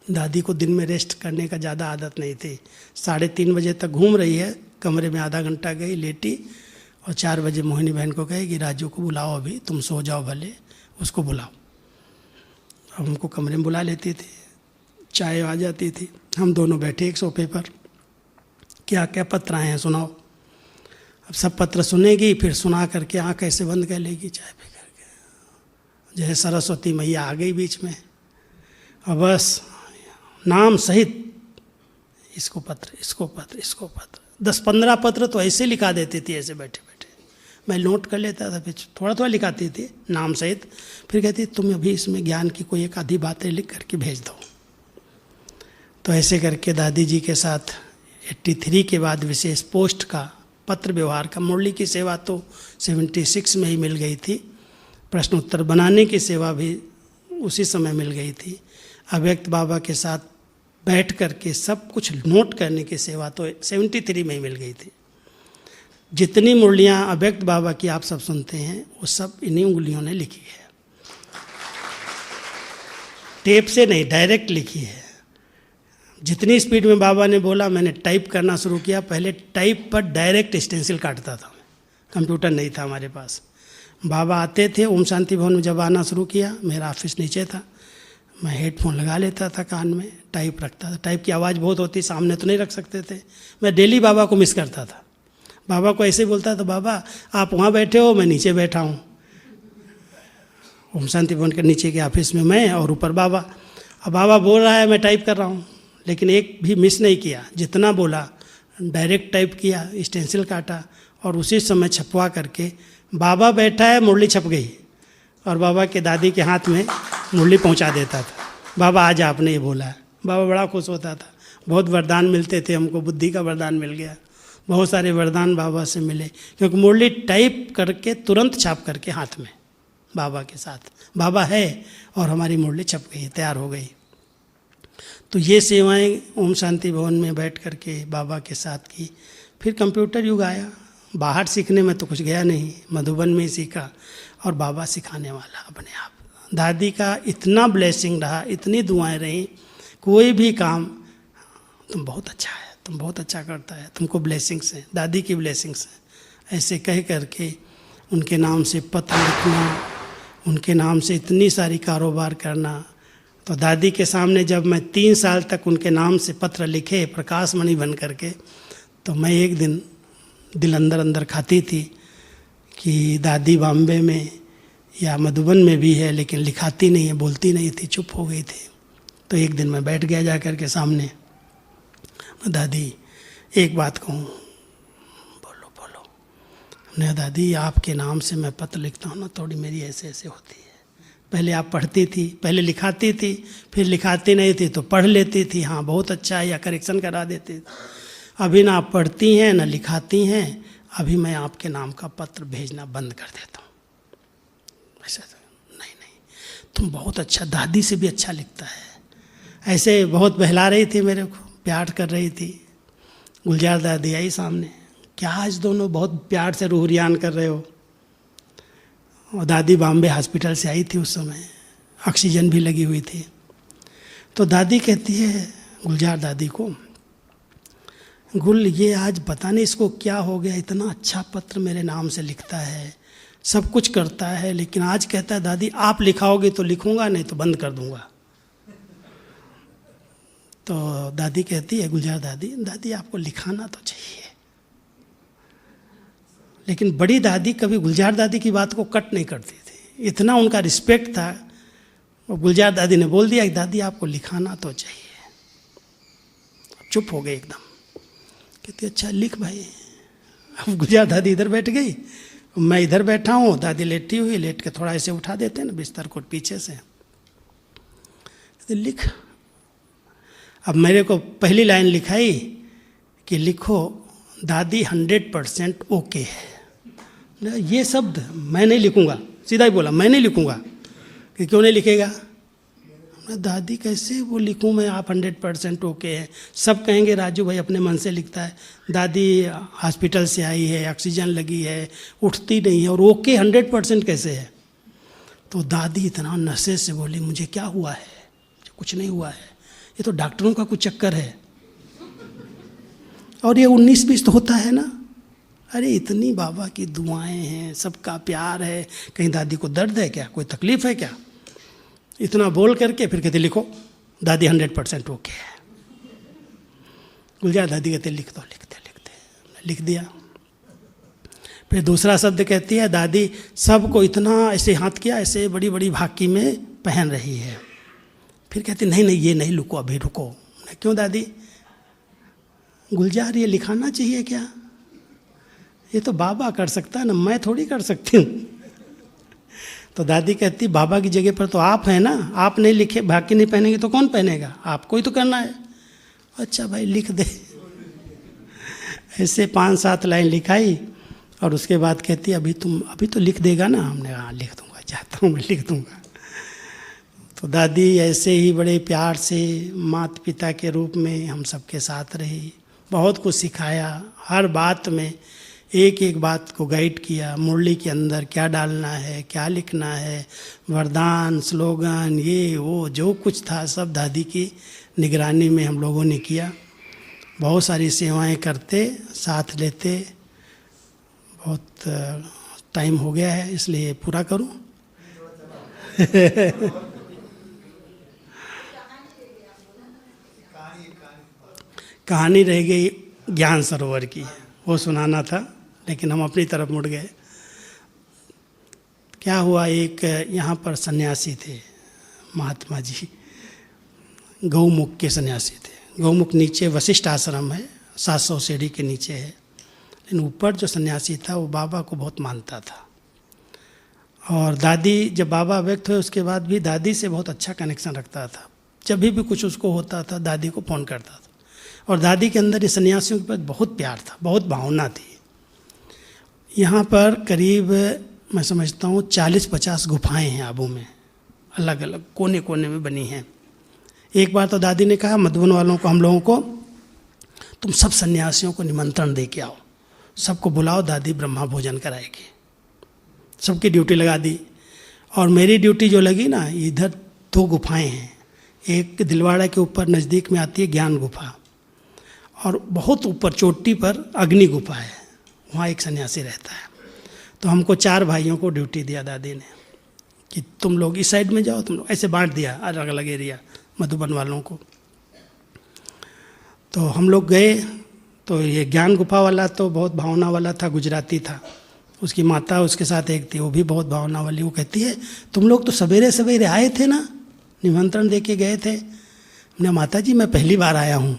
[SPEAKER 2] दादी को दिन में रेस्ट करने का ज़्यादा आदत नहीं थी, 3:30 बजे तक घूम रही है, कमरे में आधा घंटा गई, लेटी, और 4 बजे मोहिनी बहन को कहे कि राजू को बुलाओ, अभी तुम सो जाओ, भले उसको बुलाओ। अब हमको कमरे में बुला लेती थी, चाय आ जाती थी, हम दोनों बैठे एक सोफे पर, क्या क्या पत्र आए हैं सुनाओ। अब सब पत्र सुनेगी, फिर सुना करके आँख ऐसे बंद कर लेगी चाय पी करके, जैसे सरस्वती मैया आ गई बीच में, और बस नाम सहित इसको पत्र, इसको पत्र, इसको पत्र, 10-15 पत्र तो ऐसे लिखा देती थी, ऐसे बैठे बैठे। मैं नोट कर लेता था, फिर थोड़ा थोड़ा लिखाती थी नाम सहित। फिर कहती तुम अभी इसमें ज्ञान की कोई एक आधी बातें लिख करके भेज दो। तो ऐसे करके दादी जी के साथ 83 के बाद विशेष पोस्ट का, पत्र व्यवहार का, मुरली की सेवा तो 76 में ही मिल गई थी, प्रश्न उत्तर बनाने की सेवा भी उसी समय मिल गई थी, अव्यक्त बाबा के साथ बैठ करके सब कुछ नोट करने की सेवा तो 73 में ही मिल गई थी। जितनी मुरलियाँ अव्यक्त बाबा की आप सब सुनते हैं वो सब इन्हीं उंगलियों ने लिखी है, टेप से नहीं, डायरेक्ट लिखी है। जितनी स्पीड में बाबा ने बोला मैंने टाइप करना शुरू किया। पहले टाइप पर डायरेक्ट स्टेंसिल काटता था, कंप्यूटर नहीं था हमारे पास। बाबा आते थे ओम शांति भवन में, जब आना शुरू किया, मेरा ऑफिस नीचे था, मैं हेडफोन लगा लेता था कान में, टाइप रखता था। टाइप की आवाज़ बहुत होती, सामने तो नहीं रख सकते थे। मैं डेली बाबा को मिस करता था। बाबा को ऐसे बोलता था, बाबा आप वहाँ बैठे हो, मैं नीचे बैठा हूँ। ओम शांति भवन के नीचे के ऑफिस में मैं और ऊपर बाबा। अब बाबा बोल रहा है, मैं टाइप कर रहा हूँ, लेकिन एक भी मिस नहीं किया। जितना बोला डायरेक्ट टाइप किया, स्टेंसिल काटा और उसी समय छपवा करके बाबा बैठा है, मुरली छप गई और बाबा के दादी के हाथ में मुरली पहुंचा देता था। बाबा आज आपने ये बोला है। बाबा बड़ा खुश होता था। बहुत वरदान मिलते थे हमको, बुद्धि का वरदान मिल गया, बहुत सारे वरदान बाबा से मिले, क्योंकि मुरली टाइप करके तुरंत छाप करके हाथ में बाबा के साथ, बाबा है और हमारी मुरली छप गई, तैयार हो गई। तो ये सेवाएं ओम शांति भवन में बैठ करके बाबा के साथ की। फिर कंप्यूटर युग आया, बाहर सीखने में तो कुछ गया नहीं, मधुबन में ही सीखा और बाबा सिखाने वाला अपने आप। दादी का इतना ब्लेसिंग रहा, इतनी दुआएं रहीं, कोई भी काम तुम बहुत अच्छा है, तुम बहुत अच्छा करता है, तुमको ब्लेसिंग्स हैं, दादी की ब्लेसिंग्स हैं, ऐसे कह करके उनके नाम से पत्र लिखना, उनके नाम से इतनी सारी कारोबार करना। तो दादी के सामने जब मैं 3 साल तक उनके नाम से पत्र लिखे प्रकाश मणि बन करके, तो मैं एक दिन दिल अंदर अंदर खाती थी कि दादी बॉम्बे में या मधुबन में भी है, लेकिन लिखाती नहीं है, बोलती नहीं थी, चुप हो गई थी। तो एक दिन मैं बैठ गया जा कर के सामने, दादी एक बात कहूँ, बोलो बोलो। नहीं दादी आपके नाम से मैं पत्र लिखता हूँ ना, थोड़ी मेरी ऐसे ऐसे होती है। पहले आप पढ़ती थी, पहले लिखाती थी, फिर लिखाती नहीं थी तो पढ़ लेती थी, हाँ बहुत अच्छा है, या करेक्शन करा देती थी। अभी ना आप पढ़ती हैं ना लिखाती हैं, अभी मैं आपके नाम का पत्र भेजना बंद कर देता हूँ। ऐसा नहीं नहीं, तुम बहुत अच्छा, दादी से भी अच्छा लिखता है। ऐसे बहुत बहला रही थी मेरे को, प्यार कर रही थी। गुलजार दादी आई सामने, क्या आज दोनों बहुत प्यार से रूहरियान कर रहे हो। और दादी बॉम्बे हॉस्पिटल से आई थी उस समय, ऑक्सीजन भी लगी हुई थी। तो दादी कहती है गुलजार दादी को, गुल ये आज पता नहीं इसको क्या हो गया, इतना अच्छा पत्र मेरे नाम से लिखता है, सब कुछ करता है, लेकिन आज कहता है दादी आप लिखाओगे तो लिखूंगा, नहीं तो बंद कर दूंगा। तो दादी कहती है गुलजार दादी, दादी आपको लिखाना तो चाहिए। लेकिन बड़ी दादी कभी गुलजार दादी की बात को कट नहीं करती थी, इतना उनका रिस्पेक्ट था। और गुलजार दादी ने बोल दिया कि दादी आपको लिखाना तो चाहिए। चुप हो गए एकदम, कहती अच्छा लिख भाई। अब गुलजार दादी इधर बैठ गई, मैं इधर बैठा हूँ, दादी लेटी हुई, लेट के थोड़ा ऐसे उठा देते हैं ना बिस्तर को पीछे से, लिख। अब मेरे को पहली लाइन लिखाई कि लिखो दादी 100% ओके है। ये शब्द मैं नहीं लिखूंगा, सीधा ही बोला मैं नहीं लिखूंगा। कि क्यों नहीं लिखेगा? दादी कैसे वो लिखूं मैं, आप 100% ओके है। सब कहेंगे राजू भाई अपने मन से लिखता है, दादी हॉस्पिटल से आई है, ऑक्सीजन लगी है, उठती नहीं है, और ओके 100% कैसे है? तो दादी इतना नशे से बोली मुझे क्या हुआ है, कुछ नहीं हुआ है, ये तो डॉक्टरों का कुछ चक्कर है, और ये 19-20 तो होता है ना। अरे इतनी बाबा की दुआएं हैं, सबका प्यार है, कहीं दादी को दर्द है क्या, कोई तकलीफ है क्या? इतना बोल करके फिर कहते लिखो दादी 100% ओके है। गुलजार दादी कहते लिख दो, लिखते लिखते लिख दिया। फिर दूसरा शब्द कहती है दादी सबको इतना ऐसे हाथ किया, ऐसे बड़ी बड़ी भाकी में पहन रही है। फिर कहती नहीं नहीं ये नहीं, रुको अभी रुको। क्यों दादी? गुलजार ये लिखाना चाहिए क्या? ये तो बाबा कर सकता है ना, मैं थोड़ी कर सकती हूँ। तो दादी कहती बाबा की जगह पर तो आप हैं ना, आप नहीं लिखे, बाकी नहीं पहनेंगे तो कौन पहनेगा, आपको ही तो करना है। अच्छा भाई लिख दे। ऐसे 5-7 लाइन लिखाई और उसके बाद कहती अभी तो लिख देगा ना? हमने हाँ लिख दूंगा, चाहता हूँ मैं लिख दूंगा। तो दादी ऐसे ही बड़े प्यार से माता पिता के रूप में हम सबके साथ रही, बहुत कुछ सिखाया, हर बात में एक एक बात को गाइड किया। मुरली के अंदर क्या डालना है, क्या लिखना है, वरदान, स्लोगन, ये वो जो कुछ था सब दादी की निगरानी में हम लोगों ने किया। बहुत सारी सेवाएं करते, साथ लेते। बहुत टाइम हो गया है इसलिए पूरा करूं। कहानी रह गई ज्ञान सरोवर की, वो सुनाना था लेकिन हम अपनी तरफ मुड़ गए। क्या हुआ, एक यहाँ पर सन्यासी थे महात्मा जी, गौमुख के सन्यासी थे। गौमुख नीचे वशिष्ठ आश्रम है, 700 सीढ़ी के नीचे है, लेकिन ऊपर जो सन्यासी था वो बाबा को बहुत मानता था। और दादी, जब बाबा व्यक्त हुए उसके बाद भी दादी से बहुत अच्छा कनेक्शन रखता था। जब भी कुछ उसको होता था दादी को फ़ोन करता था। और दादी के अंदर ये सन्यासियों के प्रति बहुत प्यार था, बहुत भावना थी। यहाँ पर करीब मैं समझता हूँ 40-50 गुफाएं हैं आबू में, अलग अलग कोने कोने में बनी हैं। एक बार तो दादी ने कहा मधुबन वालों को, हम लोगों को, तुम सब सन्यासियों को निमंत्रण दे के आओ, सबको बुलाओ, दादी ब्रह्मा भोजन कराएगी। सबकी ड्यूटी लगा दी। और मेरी ड्यूटी जो लगी ना, इधर 2 गुफाएं हैं। एक दिलवाड़ा के ऊपर नज़दीक में आती है ज्ञान गुफा, और बहुत ऊपर चोटी पर अग्नि गुफा है, वहाँ एक सन्यासी रहता है। तो हमको 4 भाइयों को ड्यूटी दिया दादी ने कि तुम लोग इस साइड में जाओ, तुम लोग, ऐसे बांट दिया अलग अलग एरिया मधुबन वालों को। तो हम लोग गए। तो ये ज्ञान गुफा वाला तो बहुत भावना वाला था, गुजराती था। उसकी माता उसके साथ एक थी, वो भी बहुत भावना वाली। वो कहती है तुम लोग तो सवेरे सवेरे आए थे ना, निमंत्रण दे के गए थे। हमने माता जी मैं पहली बार आया हूँ।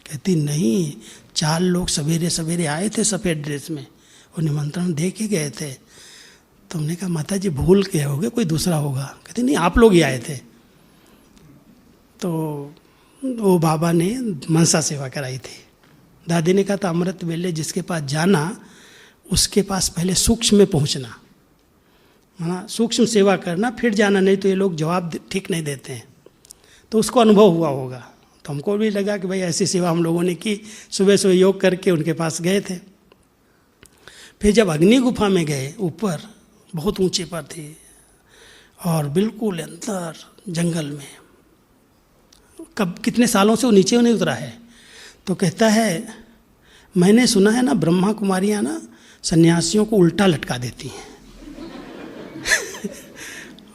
[SPEAKER 2] कहती नहीं, 4 लोग सवेरे सवेरे आए थे सफ़ेद ड्रेस में, वो निमंत्रण दे के गए थे। तो हमने कहा माता जी भूल के होगे, कोई दूसरा होगा। कहती नहीं आप लोग ही आए थे। तो वो बाबा ने मनसा सेवा कराई थी। दादी ने कहा था अमृत वेले जिसके पास जाना उसके पास पहले सूक्ष्म में पहुंचना, माना सूक्ष्म सेवा करना, फिर जाना, नहीं तो ये लोग जवाब ठीक नहीं देते हैं। तो उसको अनुभव हुआ होगा। तो हमको भी लगा कि भाई ऐसी सेवा हम लोगों ने की। सुबह सुबह योग करके उनके पास गए थे। फिर जब अग्नि गुफा में गए, ऊपर बहुत ऊंचे पर थी और बिल्कुल अंदर जंगल में, कब कितने सालों से वो नीचे नहीं उतरा है। तो कहता है मैंने सुना है ना ब्रह्मा कुमारियाँ ना सन्यासियों को उल्टा लटका देती हैं।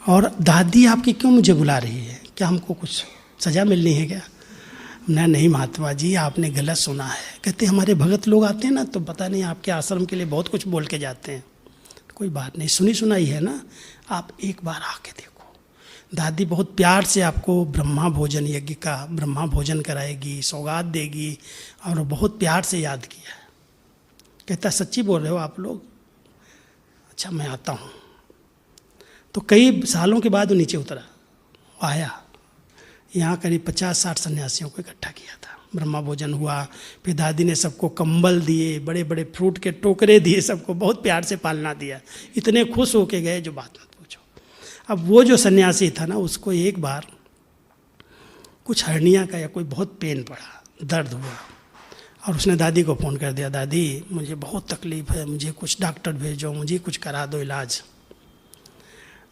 [SPEAKER 2] और दादी आपकी क्यों मुझे बुला रही है, क्या हमको कुछ सज़ा मिलनी है क्या? नहीं महात्मा जी आपने गलत सुना है। कहते हमारे भगत लोग आते हैं ना तो पता नहीं आपके आश्रम के लिए बहुत कुछ बोल के जाते हैं। कोई बात नहीं, सुनी सुनाई है ना, आप एक बार आके देखो। दादी बहुत प्यार से आपको ब्रह्मा भोजन यज्ञ का ब्रह्मा भोजन कराएगी, सौगात देगी, और बहुत प्यार से याद किया। कहता सच्ची बोल रहे हो आप लोग? अच्छा मैं आता हूँ। तो कई सालों के बाद वो नीचे उतरा, आया। यहाँ करीब 50-60 सन्यासियों को इकट्ठा किया था, ब्रह्मा भोजन हुआ। फिर दादी ने सबको कंबल दिए, बड़े बड़े फ्रूट के टोकरे दिए, सबको बहुत प्यार से पालना दिया। इतने खुश होके गए जो बात मत पूछो। अब वो जो सन्यासी था ना, उसको एक बार कुछ हर्निया का या कोई बहुत पेन पड़ा, दर्द हुआ, और उसने दादी को फ़ोन कर दिया, दादी मुझे बहुत तकलीफ़ है, मुझे कुछ डॉक्टर भेजो, मुझे कुछ करा दो इलाज।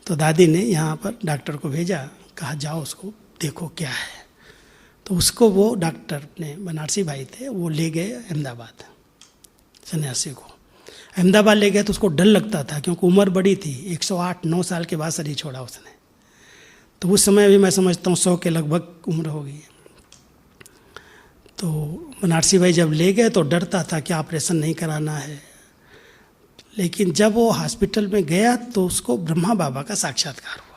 [SPEAKER 2] तो दादी ने यहाँ पर डॉक्टर को भेजा, कहा जाओ उसको देखो क्या है। तो उसको वो डॉक्टर ने, बनारसी भाई थे, वो ले गए अहमदाबाद। सन्यासी को अहमदाबाद ले गए तो उसको डर लगता था क्योंकि उम्र बड़ी थी, 108-9 साल के बाद शरीर छोड़ा उसने। तो उस समय भी मैं समझता हूँ 100 के लगभग उम्र होगी। तो बनारसी भाई जब ले गए तो डरता था कि ऑपरेशन नहीं कराना है। लेकिन जब वो हॉस्पिटल में गया तो उसको ब्रह्मा बाबा का साक्षात्कार हुआ।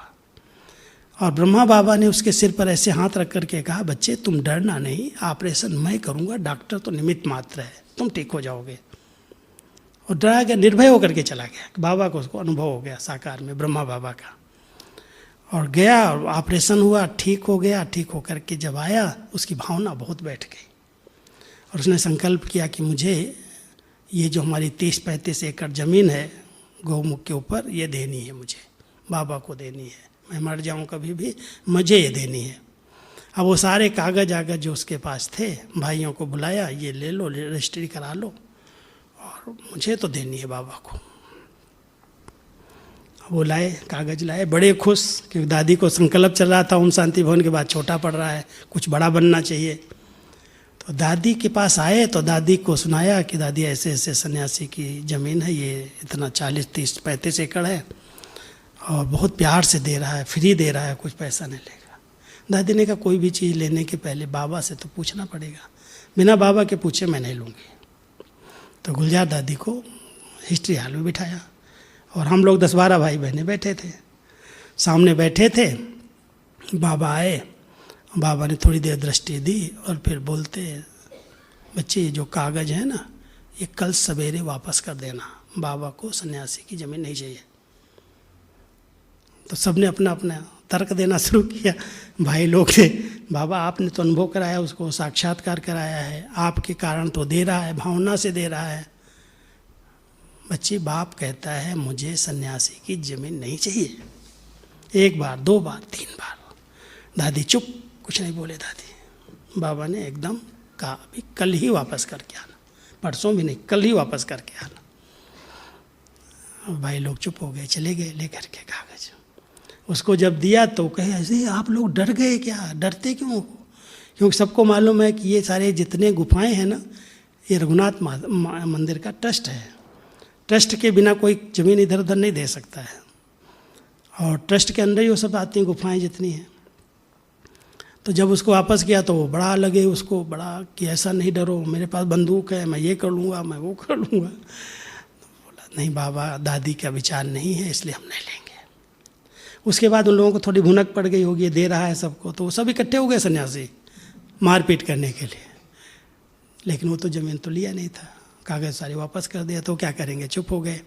[SPEAKER 2] और ब्रह्मा बाबा ने उसके सिर पर ऐसे हाथ रख करके कहा, बच्चे तुम डरना नहीं, ऑपरेशन मैं करूँगा, डॉक्टर तो निमित्त मात्र है, तुम ठीक हो जाओगे। और डरा के निर्भय होकर के चला गया। बाबा को उसको अनुभव हो गया साकार में, ब्रह्मा बाबा का। और गया और ऑपरेशन हुआ, ठीक हो गया। ठीक होकर के जब आया, उसकी भावना बहुत बैठ गई और उसने संकल्प किया कि मुझे ये जो हमारी 30-35 एकड़ ज़मीन है गौमुख के ऊपर, ये देनी है, मुझे बाबा को देनी है। मैं मर जाऊं कभी भी, मुझे ये देनी है। अब वो सारे कागज आगज जो उसके पास थे, भाइयों को बुलाया, ये ले लो, रजिस्ट्री करा लो, और मुझे तो देनी है बाबा को। वो लाए, कागज लाए, बड़े खुश, क्योंकि दादी को संकल्प चल रहा था ओम शांति भवन के बाद छोटा पड़ रहा है, कुछ बड़ा बनना चाहिए। तो दादी के पास आए तो दादी को सुनाया कि दादी ऐसे ऐसे सन्यासी की ज़मीन है, ये इतना 40, 30, 35 एकड़ है और बहुत प्यार से दे रहा है, फ्री दे रहा है, कुछ पैसा नहीं लेगा। दादी ने कहा कोई भी चीज़ लेने के पहले बाबा से तो पूछना पड़ेगा, बिना बाबा के पूछे मैं नहीं लूँगी। तो गुलजार दादी को हिस्ट्री हॉल में बिठाया और हम लोग 10-12 भाई बहनें बैठे थे, सामने बैठे थे। बाबा आए, बाबा ने थोड़ी देर दृष्टि दी और फिर बोलते, बच्चे ये जो कागज़ है ना, ये कल सवेरे वापस कर देना, बाबा को सन्यासी की ज़मीन नहीं चाहिए। तो सबने अपना अपना तर्क देना शुरू किया। भाई लोग थे, बाबा आपने तो अनुभव कराया, उसको साक्षात्कार कराया है, आपके कारण तो दे रहा है, भावना से दे रहा है। बच्चे, बाप कहता है मुझे सन्यासी की ज़मीन नहीं चाहिए। 1 बार, 2 बार, 3 बार। दादी चुप, कुछ नहीं बोले दादी। बाबा ने एकदम कहा अभी कल ही वापस करके आना, परसों भी नहीं, कल ही वापस करके आना। भाई लोग चुप हो गए, चले गए लेकर के कागज। उसको जब दिया तो कहे, ऐसे आप लोग डर गए क्या? डरते क्यों? क्योंकि सबको मालूम है कि ये सारे जितने गुफाएं हैं ना, ये रघुनाथ मंदिर का ट्रस्ट है। ट्रस्ट के बिना कोई ज़मीन इधर उधर नहीं दे सकता है, और ट्रस्ट के अंदर ही वो सब आती हैं गुफाएं जितनी हैं। तो जब उसको वापस किया तो वो बड़ा लगे उसको, बड़ा कि ऐसा नहीं डरो, मेरे पास बंदूक है, मैं ये कर लूँगा, मैं वो कर लूँगा। तो बोला नहीं बाबा, दादी का विचार नहीं है, इसलिए हम नहीं लेंगे। उसके बाद उन लोगों को थोड़ी भुनक पड़ गई होगी, दे रहा है सबको, तो वो सब इकट्ठे हो गए सन्यासी मारपीट करने के लिए। लेकिन वो तो ज़मीन तो लिया नहीं था, कागज़ सारे वापस कर दिया, तो क्या करेंगे, चुप हो गए।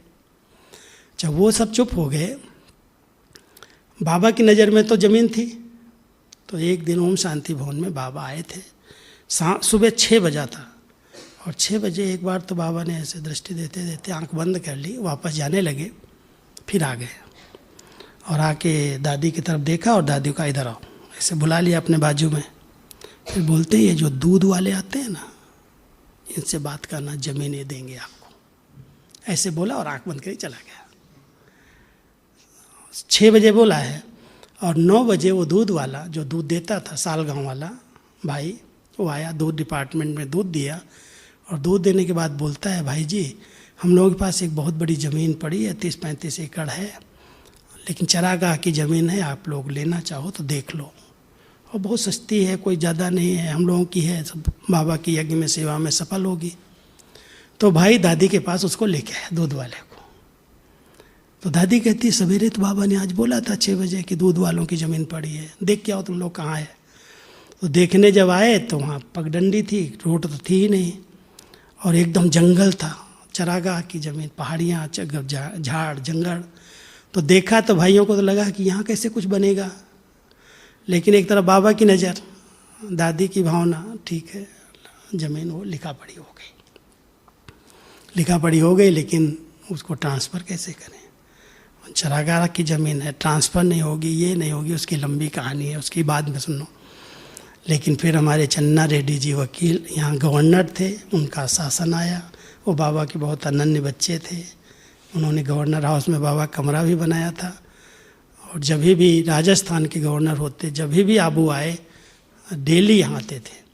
[SPEAKER 2] जब वो सब चुप हो गए, बाबा की नज़र में तो ज़मीन थी। तो एक दिन ओम शांति भवन में बाबा आए थे, सुबह 6 बजा था, और 6 बजे एक बार तो बाबा ने ऐसे दृष्टि देते देते आंख बंद कर ली, वापस जाने लगे, फिर आ गए और आके दादी की तरफ देखा और दादी का इधर आओ, ऐसे बुला लिया अपने बाजू में। फिर बोलते हैं ये जो दूध वाले आते हैं ना, इनसे बात करना, ज़मीन ये देंगे आपको, ऐसे बोला और आंख बंद कर चला गया। 6 बजे बोला है और 9 बजे वो दूध वाला जो दूध देता था, सालगांव वाला भाई, वो आया, दूध डिपार्टमेंट में दूध दिया, और दूध देने के बाद बोलता है, भाई जी हम लोगों के पास एक बहुत बड़ी ज़मीन पड़ी है, 30-35 एकड़ है, लेकिन चरागाह की ज़मीन है, आप लोग लेना चाहो तो देख लो, और बहुत सस्ती है, कोई ज़्यादा नहीं है, हम लोगों की है, सब बाबा की यज्ञ में सेवा में सफल होगी। तो भाई दादी के पास उसको लेके आया, दूध वाले को। तो दादी कहती, सवेरे तो बाबा ने आज बोला था 6 बजे कि दूध वालों की ज़मीन पड़ी है, देख के आओ तुम लोग कहाँ है। तो देखने जब आए तो वहाँ पगडंडी थी, रोड तो थी ही नहीं, और एकदम जंगल था, चरागाह की ज़मीन, पहाड़ियाँ, झाड़ जंगल। तो देखा तो भाइयों को तो लगा कि यहाँ कैसे कुछ बनेगा, लेकिन एक तरफ बाबा की नज़र, दादी की भावना, ठीक है ज़मीन वो लिखा पड़ी हो गई, लेकिन उसको ट्रांसफ़र कैसे करें? चरागाह की ज़मीन है, ट्रांसफ़र नहीं होगी, ये नहीं होगी, उसकी लंबी कहानी है, उसकी बाद में सुनो। लेकिन फिर हमारे चन्ना रेड्डी जी वकील यहाँ गवर्नर थे, उनका शासन आया, वो बाबा के बहुत अनन्य बच्चे थे, उन्होंने गवर्नर हाउस में बाबा कमरा भी बनाया था, और जब भी राजस्थान के गवर्नर होते, जब भी आबू आए, डेली यहाँ आते थे।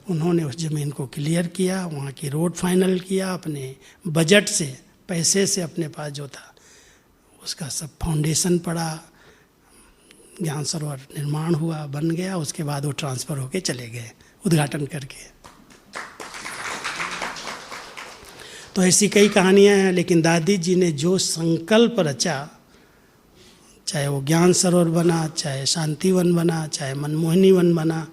[SPEAKER 2] उन्होंने उस ज़मीन को क्लियर किया, वहाँ की रोड फाइनल किया, अपने बजट से, पैसे से अपने पास जो था उसका सब फाउंडेशन पड़ा, ज्ञान सरोवर निर्माण हुआ, बन गया। उसके बाद वो ट्रांसफ़र होके चले गए उद्घाटन करके। तो ऐसी कई कहानियाँ हैं, लेकिन दादी जी ने जो संकल्प रचा चाहे वो ज्ञान सरोवर बना, चाहे शांति वन बना, चाहे मनमोहिनी वन बना।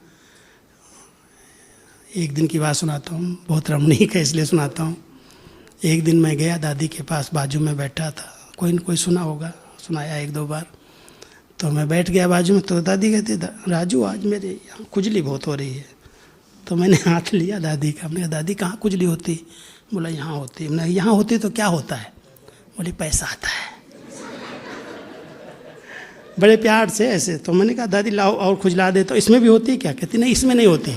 [SPEAKER 2] एक दिन की बात सुनाता हूँ, बहुत रमणीक है इसलिए सुनाता हूँ। एक दिन मैं गया दादी के पास, बाजू में बैठा था, कोई न कोई सुना होगा, सुनाया एक दो बार। तो मैं बैठ गया बाजू में, तो दादी कहती राजू आज मेरे यहाँ खुजली बहुत हो रही है। तो मैंने हाथ लिया दादी का, मैंने कहा दादी कहाँ खुजली होती? बोला यहाँ होती। मैंने यहाँ होती तो क्या होता है? बोली पैसा आता है। बड़े प्यार से ऐसे। तो मैंने कहा दादी लाओ और खुजला दे। तो इसमें भी होती है क्या? कहती नहीं इसमें नहीं होती।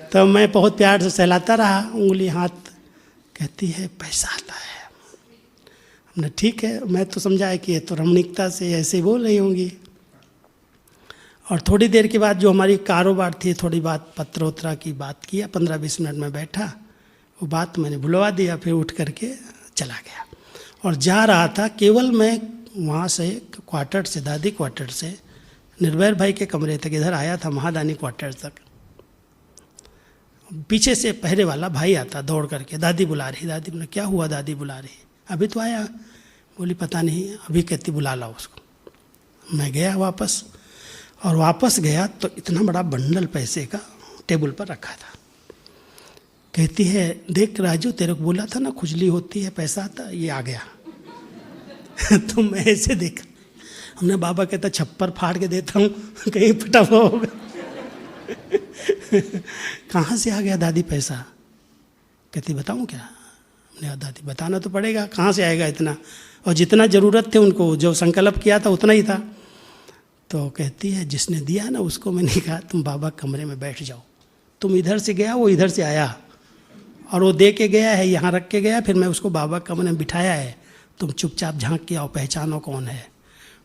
[SPEAKER 2] तो मैं बहुत प्यार से सहलाता रहा, उंगली हाथ। कहती है पैसा आता है। हमने ठीक है, मैं तो समझा है कि ये तो रमणीकता से ऐसे बोल रही होंगी। और थोड़ी देर के बाद जो हमारी कारोबार थी, थोड़ी बात पत्र उत्रा की बात किया, 15-20 मिनट में बैठा, वो बात मैंने भुलवा दिया, फिर उठ करके चला गया। और जा रहा था, केवल मैं वहाँ से क्वार्टर से, दादी क्वार्टर से निर्भय भाई के कमरे तक इधर आया था, महादानी क्वार्टर तक। पीछे से पहरे वाला भाई आता दौड़ करके, दादी बुला रही। दादी बोले क्या हुआ? दादी बुला रही। अभी तो आया। बोली पता नहीं, अभी कहती बुला लाओ उसको। मैं गया वापस, और वापस गया तो इतना बड़ा बंडल पैसे का टेबल पर रखा था। कहती है देख राजू, तेरे को बोला था ना खुजली होती है पैसा आता, ये आ गया। तो मैं ऐसे देखा, हमने बाबा कहता छप्पर फाड़ के देता हूँ, कहीं फटा हुआ होगा। कहाँ से आ गया दादी पैसा? कहती बताऊँ क्या? हमने कहा दादी बताना तो पड़ेगा, कहाँ से आएगा इतना? और जितना ज़रूरत थे उनको, जो संकल्प किया था उतना ही था। तो कहती है जिसने दिया ना उसको मैंने कहा तुम बाबा कमरे में बैठ जाओ, तुम इधर से गया, वो इधर से आया, और वो दे के गया है, यहाँ रख के गया, फिर मैं उसको बाबा कमरे में बिठाया है, तुम चुपचाप झांक के आओ, पहचानो कौन है।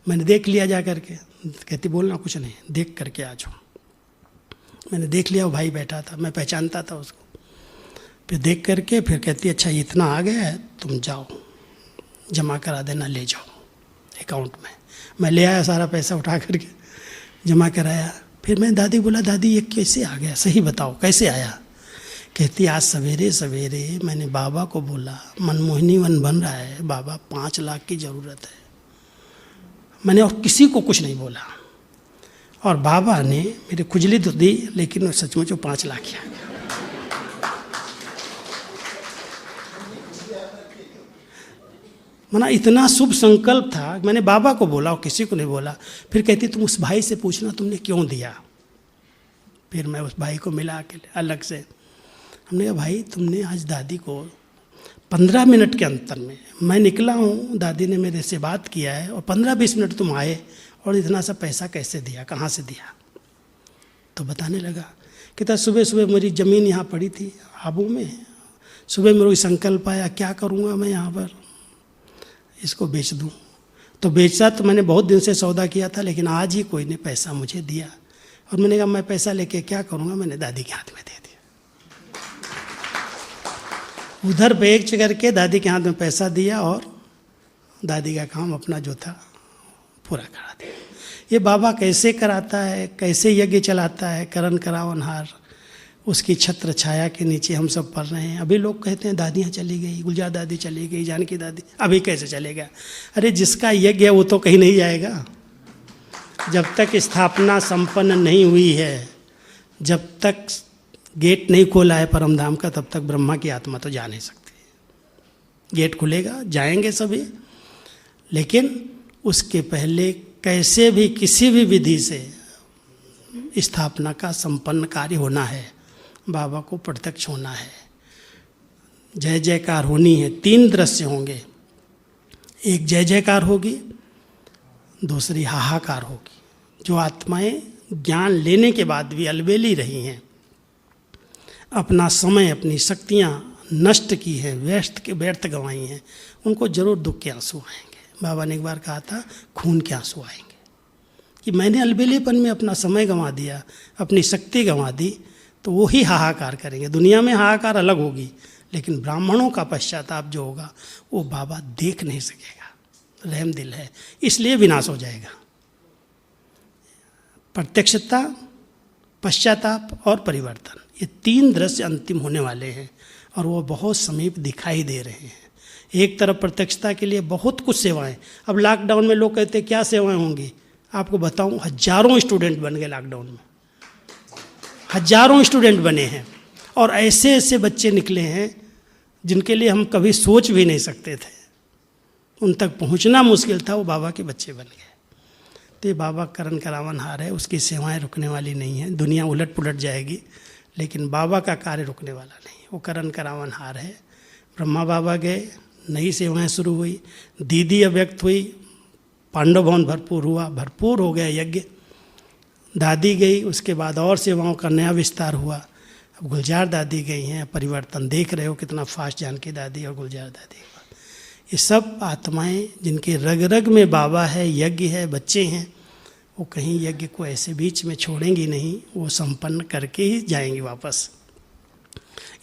[SPEAKER 2] मैंने देख लिया जा करके। कहती बोलना कुछ नहीं, देख करके आ जाओ। मैंने देख लिया, वो भाई बैठा था, मैं पहचानता था उसको। फिर देख करके फिर कहती अच्छा इतना आ गया है, तुम जाओ जमा करा देना, ले जाओ अकाउंट में। मैं ले आया, सारा पैसा उठा करके जमा कराया। फिर मैं दादी बोला दादी ये कैसे आ गया, सही बताओ कैसे आया? कहती आज सवेरे सवेरे मैंने बाबा को बोला मनमोहिनी वन बन रहा है, बाबा 5 लाख की ज़रूरत है। मैंने और किसी को कुछ नहीं बोला, और बाबा ने मेरी खुजली तो दी, लेकिन सचमुच वो 5 लाख ही आ गया। मना इतना शुभ संकल्प था, मैंने बाबा को बोला और किसी को नहीं बोला। फिर कहती तुम उस भाई से पूछना तुमने क्यों दिया। फिर मैं उस भाई को मिला के अलग से, हमने कहा भाई तुमने आज दादी को 15 मिनट के अंतर में, मैं निकला हूँ, दादी ने मेरे से बात किया है, और 15-20 मिनट तुम आए और इतना सा पैसा कैसे दिया, कहाँ से दिया? तो बताने लगा। कहता सुबह सुबह मेरी ज़मीन यहाँ पड़ी थी आबू में, सुबह मेरा संकल्प आया क्या करूँगा मैं यहाँ पर, इसको बेच दूँ। तो बेचा तो मैंने बहुत दिन से सौदा किया था, लेकिन आज ही कोई ने पैसा मुझे दिया, और मैंने कहा मैं पैसा लेके क्या करूँगा, मैंने दादी के हाथ में दे दिया। उधर बेच करके दादी के हाथ में पैसा दिया, और दादी का काम अपना जो था पूरा करा दिया। ये बाबा कैसे कराता है, कैसे यज्ञ चलाता है, करण करावनहार, उसकी छत्र छाया के नीचे हम सब पढ़ रहे हैं। अभी लोग कहते हैं दादियाँ चली गई, गुलजार दादी चली गई, जानकी दादी, अभी कैसे चलेगा? अरे जिसका यज्ञ है वो तो कहीं नहीं जाएगा। जब तक स्थापना संपन्न नहीं हुई है, जब तक गेट नहीं खोला है परमधाम का, तब तक ब्रह्मा की आत्मा तो जा नहीं सकती। गेट खुलेगा, जाएंगे सभी, लेकिन उसके पहले कैसे भी किसी भी विधि से स्थापना का संपन्न कार्य होना है, बाबा को प्रत्यक्ष होना है, जय जयकार होनी है। 3 दृश्य होंगे, एक जय जयकार होगी, दूसरी हाहाकार होगी। जो आत्माएं ज्ञान लेने के बाद भी अलबेली रही हैं, अपना समय अपनी शक्तियाँ नष्ट की हैं, व्यर्थ गंवाई हैं, उनको जरूर दुख के आंसू आएंगे। बाबा ने एक बार कहा था खून के आंसू आएंगे कि मैंने अलबेलेपन में अपना समय गंवा दिया, अपनी शक्ति गंवा दी, तो वो ही हाहाकार करेंगे। दुनिया में हाहाकार अलग होगी, लेकिन ब्राह्मणों का पश्चाताप जो होगा वो बाबा देख नहीं सकेगा। रहम दिल है, इसलिए विनाश हो जाएगा। प्रत्यक्षता, पश्चाताप और परिवर्तन, ये 3 दृश्य अंतिम होने वाले हैं, और वो बहुत समीप दिखाई दे रहे हैं। एक तरफ प्रत्यक्षता के लिए बहुत कुछ सेवाएं। अब लॉकडाउन में लोग कहते हैं क्या सेवाएं होंगी, आपको बताऊं, हजारों स्टूडेंट बन गए लॉकडाउन में, हजारों स्टूडेंट बने हैं। और ऐसे ऐसे बच्चे निकले हैं जिनके लिए हम कभी सोच भी नहीं सकते थे, उन तक पहुंचना मुश्किल था, वो बाबा के बच्चे बन गए। तो ये बाबा करन करावनहार है, उसकी सेवाएं रुकने वाली नहीं हैं। दुनिया उलट पुलट जाएगी लेकिन बाबा का कार्य रुकने वाला नहीं, वो करन करावनहार है। ब्रह्मा बाबा गए, नई सेवाएं शुरू हुई, दीदी अव्यक्त हुई, पांडव भवन भरपूर हुआ, भरपूर हो गया यज्ञ। दादी गई, उसके बाद और सेवाओं का नया विस्तार हुआ। अब गुलजार दादी गई हैं, परिवर्तन देख रहे हो कितना फास्ट जानकी दादी और गुलजार दादी। ये सब आत्माएं जिनके रग रग में बाबा है, यज्ञ है, बच्चे हैं, वो कहीं यज्ञ को ऐसे बीच में छोड़ेंगी नहीं, वो संपन्न करके ही जाएंगी वापस।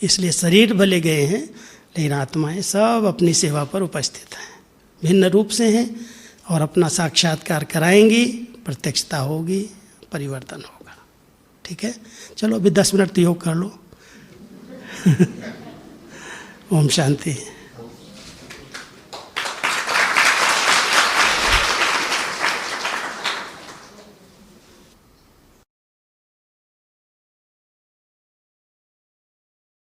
[SPEAKER 2] इसलिए शरीर भले गए हैं लेकिन आत्माएं सब अपनी सेवा पर उपस्थित हैं, भिन्न रूप से हैं और अपना साक्षात्कार कराएंगी, प्रत्यक्षता होगी, परिवर्तन होगा। ठीक है, चलो अभी 10 मिनट तो योग कर लो। ओम शांति।